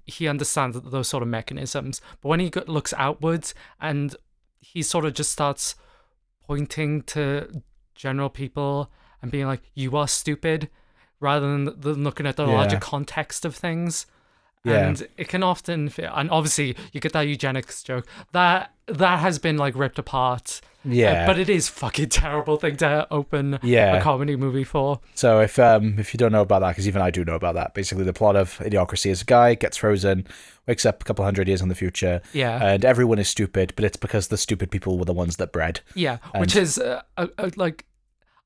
he understands those sort of mechanisms, but when he looks outwards and he sort of just starts pointing to general people and being like, you are stupid, rather than looking at the larger context of things. And it can often, and obviously you get that eugenics joke that has been like ripped apart. But it is fucking terrible thing to open a comedy movie for. So if you don't know about that, because even I do know about that, basically the plot of Idiocracy is a guy gets frozen, wakes up a couple hundred years in the future, and everyone is stupid, but it's because the stupid people were the ones that bred. Which is like,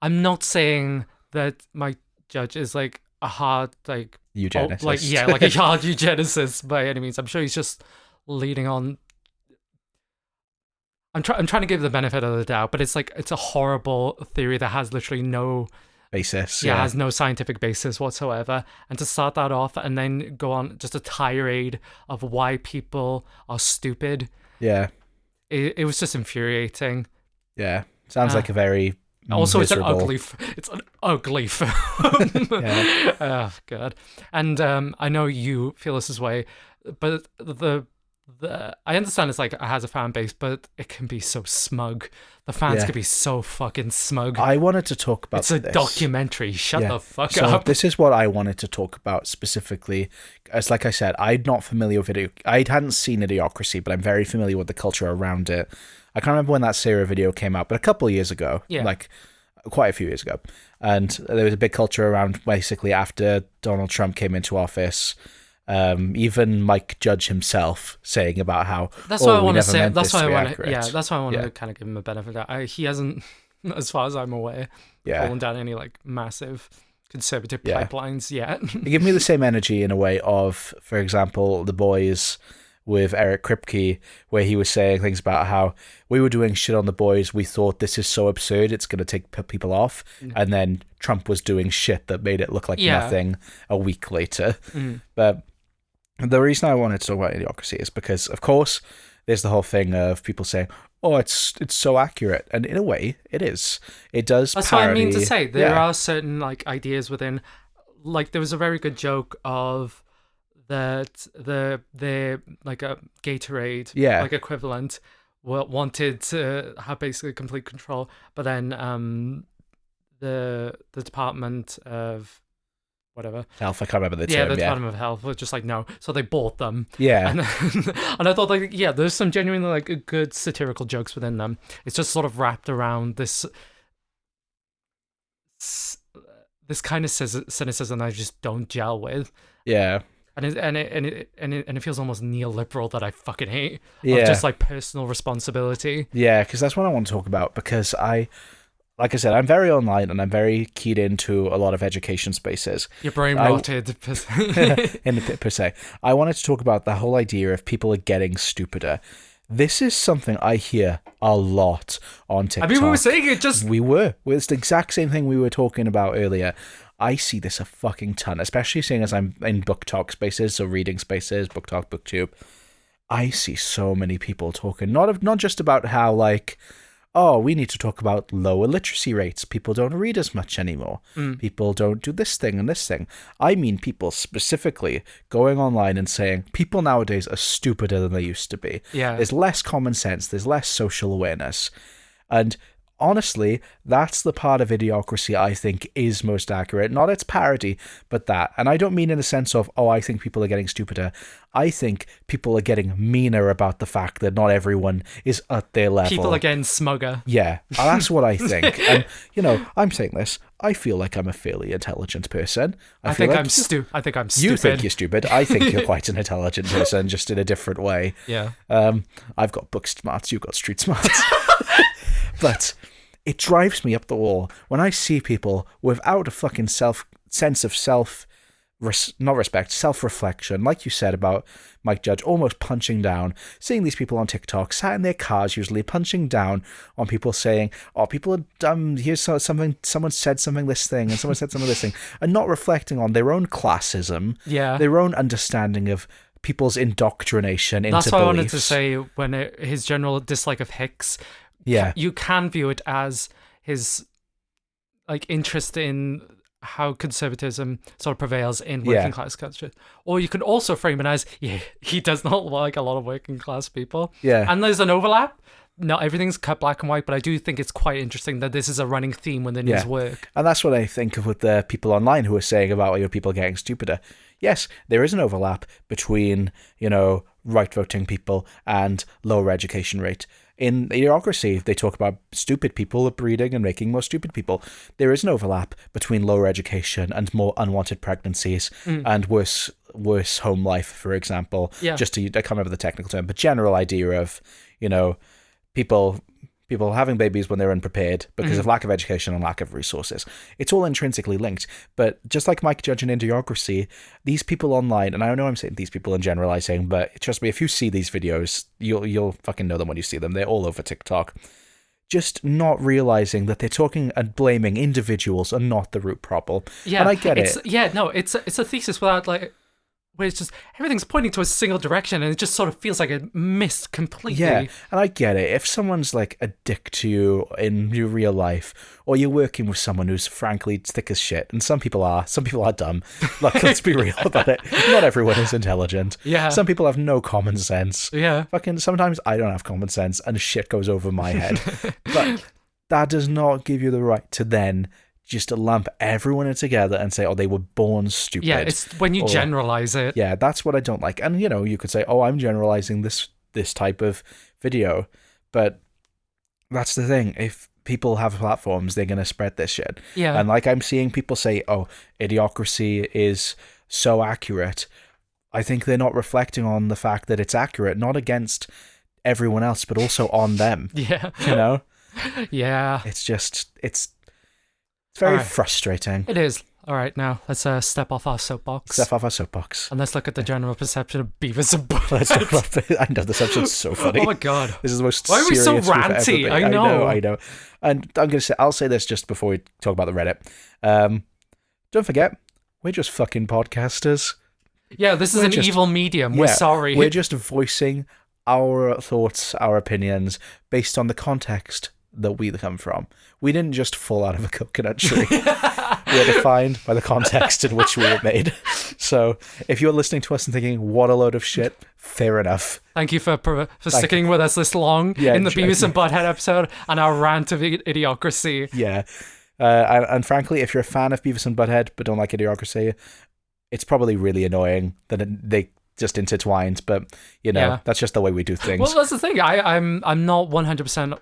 I'm not saying that Mike Judge is like a hard like eugenicist, like a hard eugenicist by any means. I'm sure he's just leading on. I'm trying to give the benefit of the doubt, but it's a horrible theory that has literally no basis. Has no scientific basis whatsoever. And to start that off and then go on just a tirade of why people are stupid. Yeah. it was just infuriating. Yeah, sounds like a very also miserable... it's an ugly film. Yeah. Oh god. And I know you feel this way, but the I understand it's like it has a fan base, but it can be so smug. The fans can be so fucking smug. I wanted to talk about this. It's a documentary. Shut the fuck up. This is what I wanted to talk about specifically. As like I said, I'm not familiar with it. I hadn't seen Idiocracy, but I'm very familiar with the culture around it. I can't remember when that Sarah video came out, but a couple of years ago. Yeah. Like quite a few years ago. And there was a big culture around basically after Donald Trump came into office. Even Mike Judge himself saying about how that's what I want to say. That's why I want to. Yeah, that's why I want to kind of give him a benefit of that. He hasn't, as far as I'm aware, fallen down any like massive conservative pipelines yet. They give me the same energy in a way of, for example, The Boys with Eric Kripke, where he was saying things about how we were doing shit on The Boys. We thought this is so absurd, it's going to take people off. And then Trump was doing shit that made it look like nothing a week later. But the reason I wanted to talk about Idiocracy is because, of course, there's the whole thing of people saying, oh, it's so accurate. And in a way, it is. It does That's parody... what I mean to say. There are certain like ideas within... Like, there was a very good joke of that the like a Gatorade like equivalent wanted to have basically complete control, but then the Department of whatever Health, I can't remember the term. The Department of Health was just like no, so they bought them. And I thought like there's some genuinely like good satirical jokes within them. It's just sort of wrapped around this kind of cynicism I just don't gel with. And it feels almost neoliberal that I fucking hate. Of just like personal responsibility. Yeah, because that's what I want to talk about. Because like I said, I'm very online and I'm very keyed into a lot of education spaces. Your brain rotted per se. I wanted to talk about the whole idea of people are getting stupider. This is something I hear a lot on TikTok. I mean, we were saying it just... We were. It's the exact same thing we were talking about earlier. I see this a fucking ton, especially seeing as I'm in book talk spaces, so reading spaces, book talk, booktube. I see so many people talking, not just about how, like, oh, we need to talk about lower literacy rates. People don't read as much anymore. People don't do this thing and this thing. I mean people specifically going online and saying people nowadays are stupider than they used to be. There's less common sense. There's less social awareness. And honestly, that's the part of Idiocracy I think is most accurate. Not its parody, but that. And I don't mean in the sense of, oh, I think people are getting stupider. I think people are getting meaner about the fact that not everyone is at their level. People are getting smugger. Yeah, that's what I think. And, I'm saying this. I feel like I'm a fairly intelligent person. I think I'm stupid. You think you're stupid. I think you're quite an intelligent person, just in a different way. Yeah. I've got book smarts. You've got street smarts. But it drives me up the wall when I see people without a fucking sense of self-reflection, like you said about Mike Judge, almost punching down, seeing these people on TikTok, sat in their cars usually, punching down on people saying, oh, people are dumb, here's something, someone said something this thing, and someone said something this thing, and not reflecting on their own classism, their own understanding of people's indoctrination into beliefs. That's what I wanted to say when his general dislike of Hicks. You can view it as his like interest in how conservatism sort of prevails in working class culture, or you can also frame it as he does not like a lot of working class people. And there's an overlap. Not everything's cut black and white, but I do think it's quite interesting that this is a running theme within his work. And that's what I think of with the people online who are saying about people getting stupider. Yes, there is an overlap between right voting people and lower education rate. In Idiocracy, they talk about stupid people breeding and making more stupid people. There is an overlap between lower education and more unwanted pregnancies and worse home life, for example. Just I can't remember the technical term, but general idea of, people having babies when they're unprepared because of lack of education and lack of resources. It's all intrinsically linked. But just like Mike Judge and Idiocracy, these people online, and I know I'm saying these people in generalizing, but trust me, if you see these videos, you'll fucking know them when you see them. They're all over TikTok. Just not realizing that they're talking and blaming individuals and not the root problem. And I get it. It's a thesis without like where it's just everything's pointing to a single direction and it just sort of feels like it missed completely. Yeah, and I get it. If someone's like a dick to you in your real life, or you're working with someone who's frankly thick as shit, and some people are dumb. Look, let's be real about it. Not everyone is intelligent. Yeah. Some people have no common sense. Yeah. Fucking sometimes I don't have common sense and shit goes over my head. But that does not give you the right to then just to lump everyone in together and say, oh, they were born stupid. Yeah, it's when you generalize it. Yeah, that's what I don't like. And, you could say, oh, I'm generalizing this type of video. But that's the thing. If people have platforms, they're going to spread this shit. Yeah. And like I'm seeing people say, oh, Idiocracy is so accurate. I think they're not reflecting on the fact that it's accurate, not against everyone else, but also on them. Yeah. Yeah. It's very frustrating. It is. All right, now let's step off our soapbox. And let's look at the general perception of Beavis and Butthead. I know, this episode's so funny. Oh my god. This is the most Why are we so serious we've ever ranty? been. I know. And I'll say this just before we talk about the Reddit. Don't forget, we're just fucking podcasters. Yeah, this is an evil medium. We're sorry. We're just voicing our thoughts, our opinions, based on the context that we come from. We didn't just fall out of a coconut tree. We're defined by the context in which we were made. So if you're listening to us and thinking, what a load of shit, fair enough. Thank you for sticking with us this long in the Beavis and Butthead episode and our rant of Idiocracy. Yeah. And frankly, if you're a fan of Beavis and Butthead but don't like Idiocracy, it's probably really annoying that they just intertwined, but that's just the way we do things. Well, that's the thing. I'm not 100%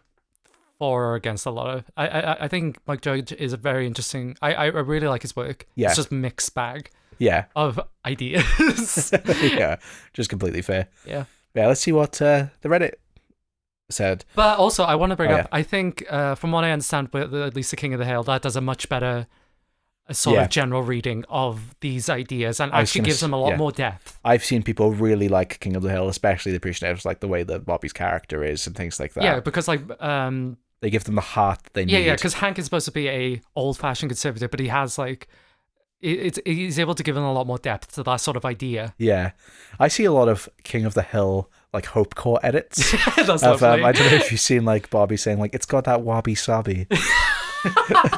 for or against a lot of. I think Mike Judge is a very interesting. I really like his work. Yeah. It's just a mixed bag. Yeah. Of ideas. Yeah. Just completely fair. Yeah. Yeah. Let's see what the Reddit said. But also, I want to bring up. I think, from what I understand, with at least the King of the Hill, that does a much better sort of general reading of these ideas and actually gives them a lot more depth. I've seen people really like King of the Hill, especially the appreciatives, like the way that Bobby's character is and things like that. Yeah, because they give them the heart they need. Yeah, because Hank is supposed to be a old-fashioned conservative, but he has he's able to give them a lot more depth to that sort of idea. Yeah, I see a lot of King of the Hill like hopecore edits. That's lovely. I don't know if you've seen like Bobby saying like it's got that wabi sabi.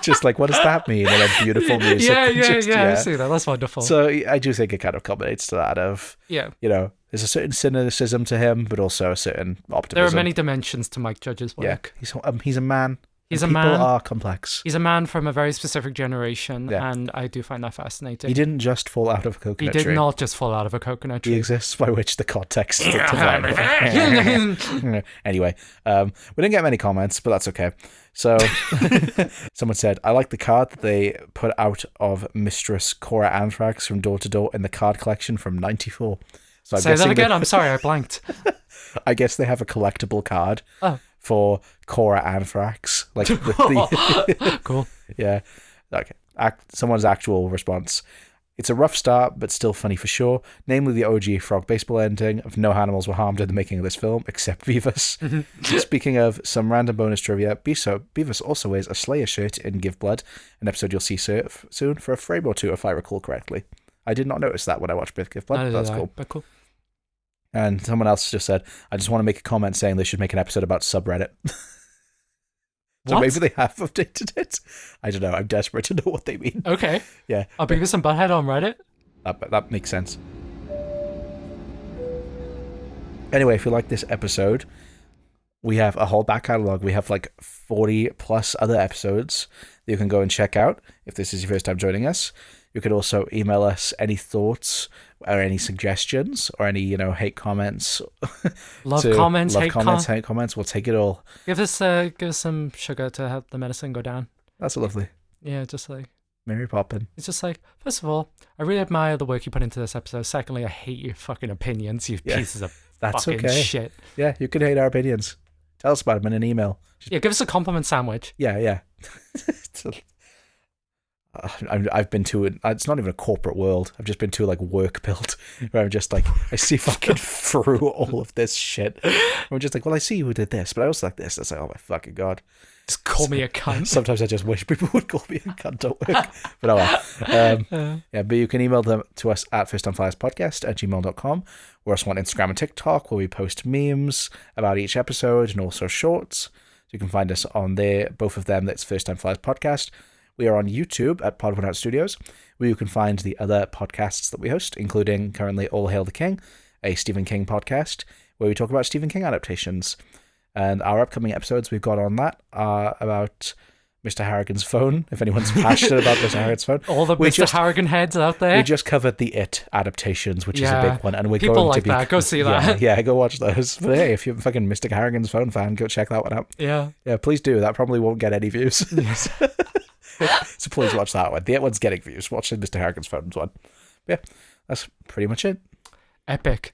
Just like, what does that mean? And like beautiful music. Yeah. I see that. That's wonderful. So I do think it kind of culminates to that of there's a certain cynicism to him, but also a certain optimism. There are many dimensions to Mike Judge's work. Yeah, he's a man. People are complex. He's a man from a very specific generation, and I do find that fascinating. He didn't just fall out of a coconut tree. He did not just fall out of a coconut tree. He exists by which the context is defined. Anyway, we didn't get many comments, but that's okay. So someone said, I like the card that they put out of Mistress Cora Anthrax from door to door in the card collection from 94. So say that again? I'm sorry, I blanked. I guess they have a collectible card for Cora Anthrax. Like Cool. Yeah. Okay. Someone's actual response. It's a rough start, but still funny for sure. Namely, the OG Frog baseball ending of no animals were harmed in the making of this film, except Beavis. Speaking of some random bonus trivia, Beavis also wears a Slayer shirt in Give Blood, an episode you'll see soon for a frame or two, if I recall correctly. I did not notice that when I watched Give Blood, but that's cool. But cool. And someone else just said, I just want to make a comment saying they should make an episode about subreddit. So maybe they have updated it. I don't know. I'm desperate to know what they mean. Okay. Yeah. Are Beavis and Butthead on Reddit? That makes sense. Anyway, if you like this episode, we have a whole back catalog. We have like 40 plus other episodes that you can go and check out if this is your first time joining us. You could also email us any thoughts or any suggestions or any, hate comments. Love comments, hate comments. We'll take it all. Give us some sugar to help the medicine go down. That's lovely. Yeah, just like Mary Poppin. It's just like, first of all, I really admire the work you put into this episode. Secondly, I hate your fucking opinions, you pieces of fucking shit. Yeah, you can hate our opinions. Tell us about them in an email. Give us a compliment sandwich. Yeah. I've been to it's not even a corporate world. I've just been to like work build where I'm just like, I see fucking through all of this shit. I'm just like, well, I see who did this, but I also like this. It's like, oh my fucking God. Just call me a cunt. Sometimes I just wish people would call me a cunt at work. But oh well. But you can email them to us at firsttimeflyerspodcast@gmail.com. We're also on Instagram and TikTok, where we post memes about each episode and also shorts. So you can find us on there, both of them. That's First Time Flyers Podcast. We are on YouTube at Pod One Out Studios, where you can find the other podcasts that we host, including currently All Hail the King, a Stephen King podcast, where we talk about Stephen King adaptations. And our upcoming episodes we've got on that are about Mr. Harrigan's phone, if anyone's passionate about Mr. Harrigan's phone. All the Mr. Harrigan heads out there. We just covered the It adaptations, which is a big one. And we're people going like to be, that. Go see that. Yeah, go watch those. But hey, if you're a fucking Mr. Harrigan's phone fan, go check that one out. Yeah. Yeah, please do. That probably won't get any views. Yes. So please watch that one. The It one's getting views. Watch the Mr. Harrigan's phone's one. But yeah, that's pretty much it. Epic.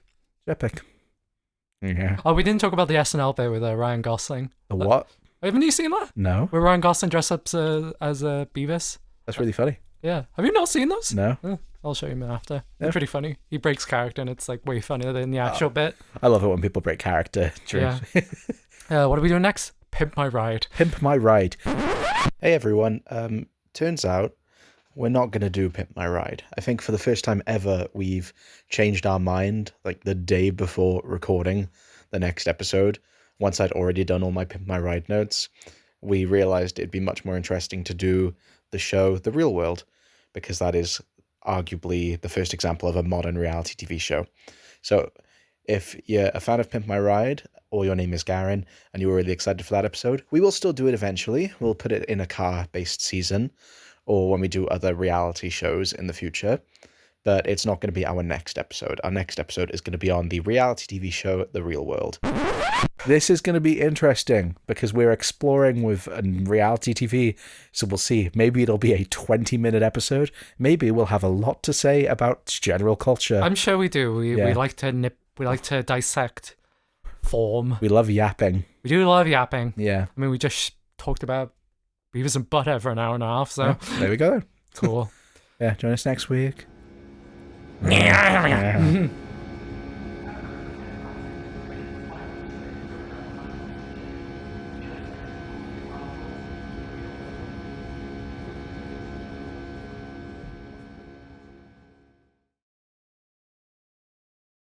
Yeah. Oh, we didn't talk about the SNL bit with Ryan Gosling. The what? Haven't you seen that? No. Where Ryan Gosling dressed up as Beavis. That's really funny. Yeah. Have you not seen those? No. I'll show you after. They're pretty funny. He breaks character and it's like way funnier than the actual bit. I love it when people break character. Yeah. What are we doing next? Pimp My Ride. Pimp My Ride. Hey everyone. Turns out we're not going to do Pimp My Ride. I think for the first time ever, we've changed our mind like the day before recording the next episode. Once I'd already done all my Pimp My Ride notes, we realized it'd be much more interesting to do the show The Real World, because that is arguably the first example of a modern reality TV show. So if you're a fan of Pimp My Ride, or your name is Garen, and you were really excited for that episode, we will still do it eventually. We'll put it in a car-based season, or when we do other reality shows in the future, but it's not going to be our next episode. Our next episode is going to be on the reality TV show, The Real World. This is going to be interesting, because we're exploring with reality TV, so we'll see. Maybe it'll be a 20-minute episode. Maybe we'll have a lot to say about general culture. I'm sure we do. We like to dissect form. We love yapping. We do love yapping. Yeah. I mean, we just talked about Beavis and Butthead for an hour and a half, so... Yeah, there we go. Cool. Yeah, join us next week.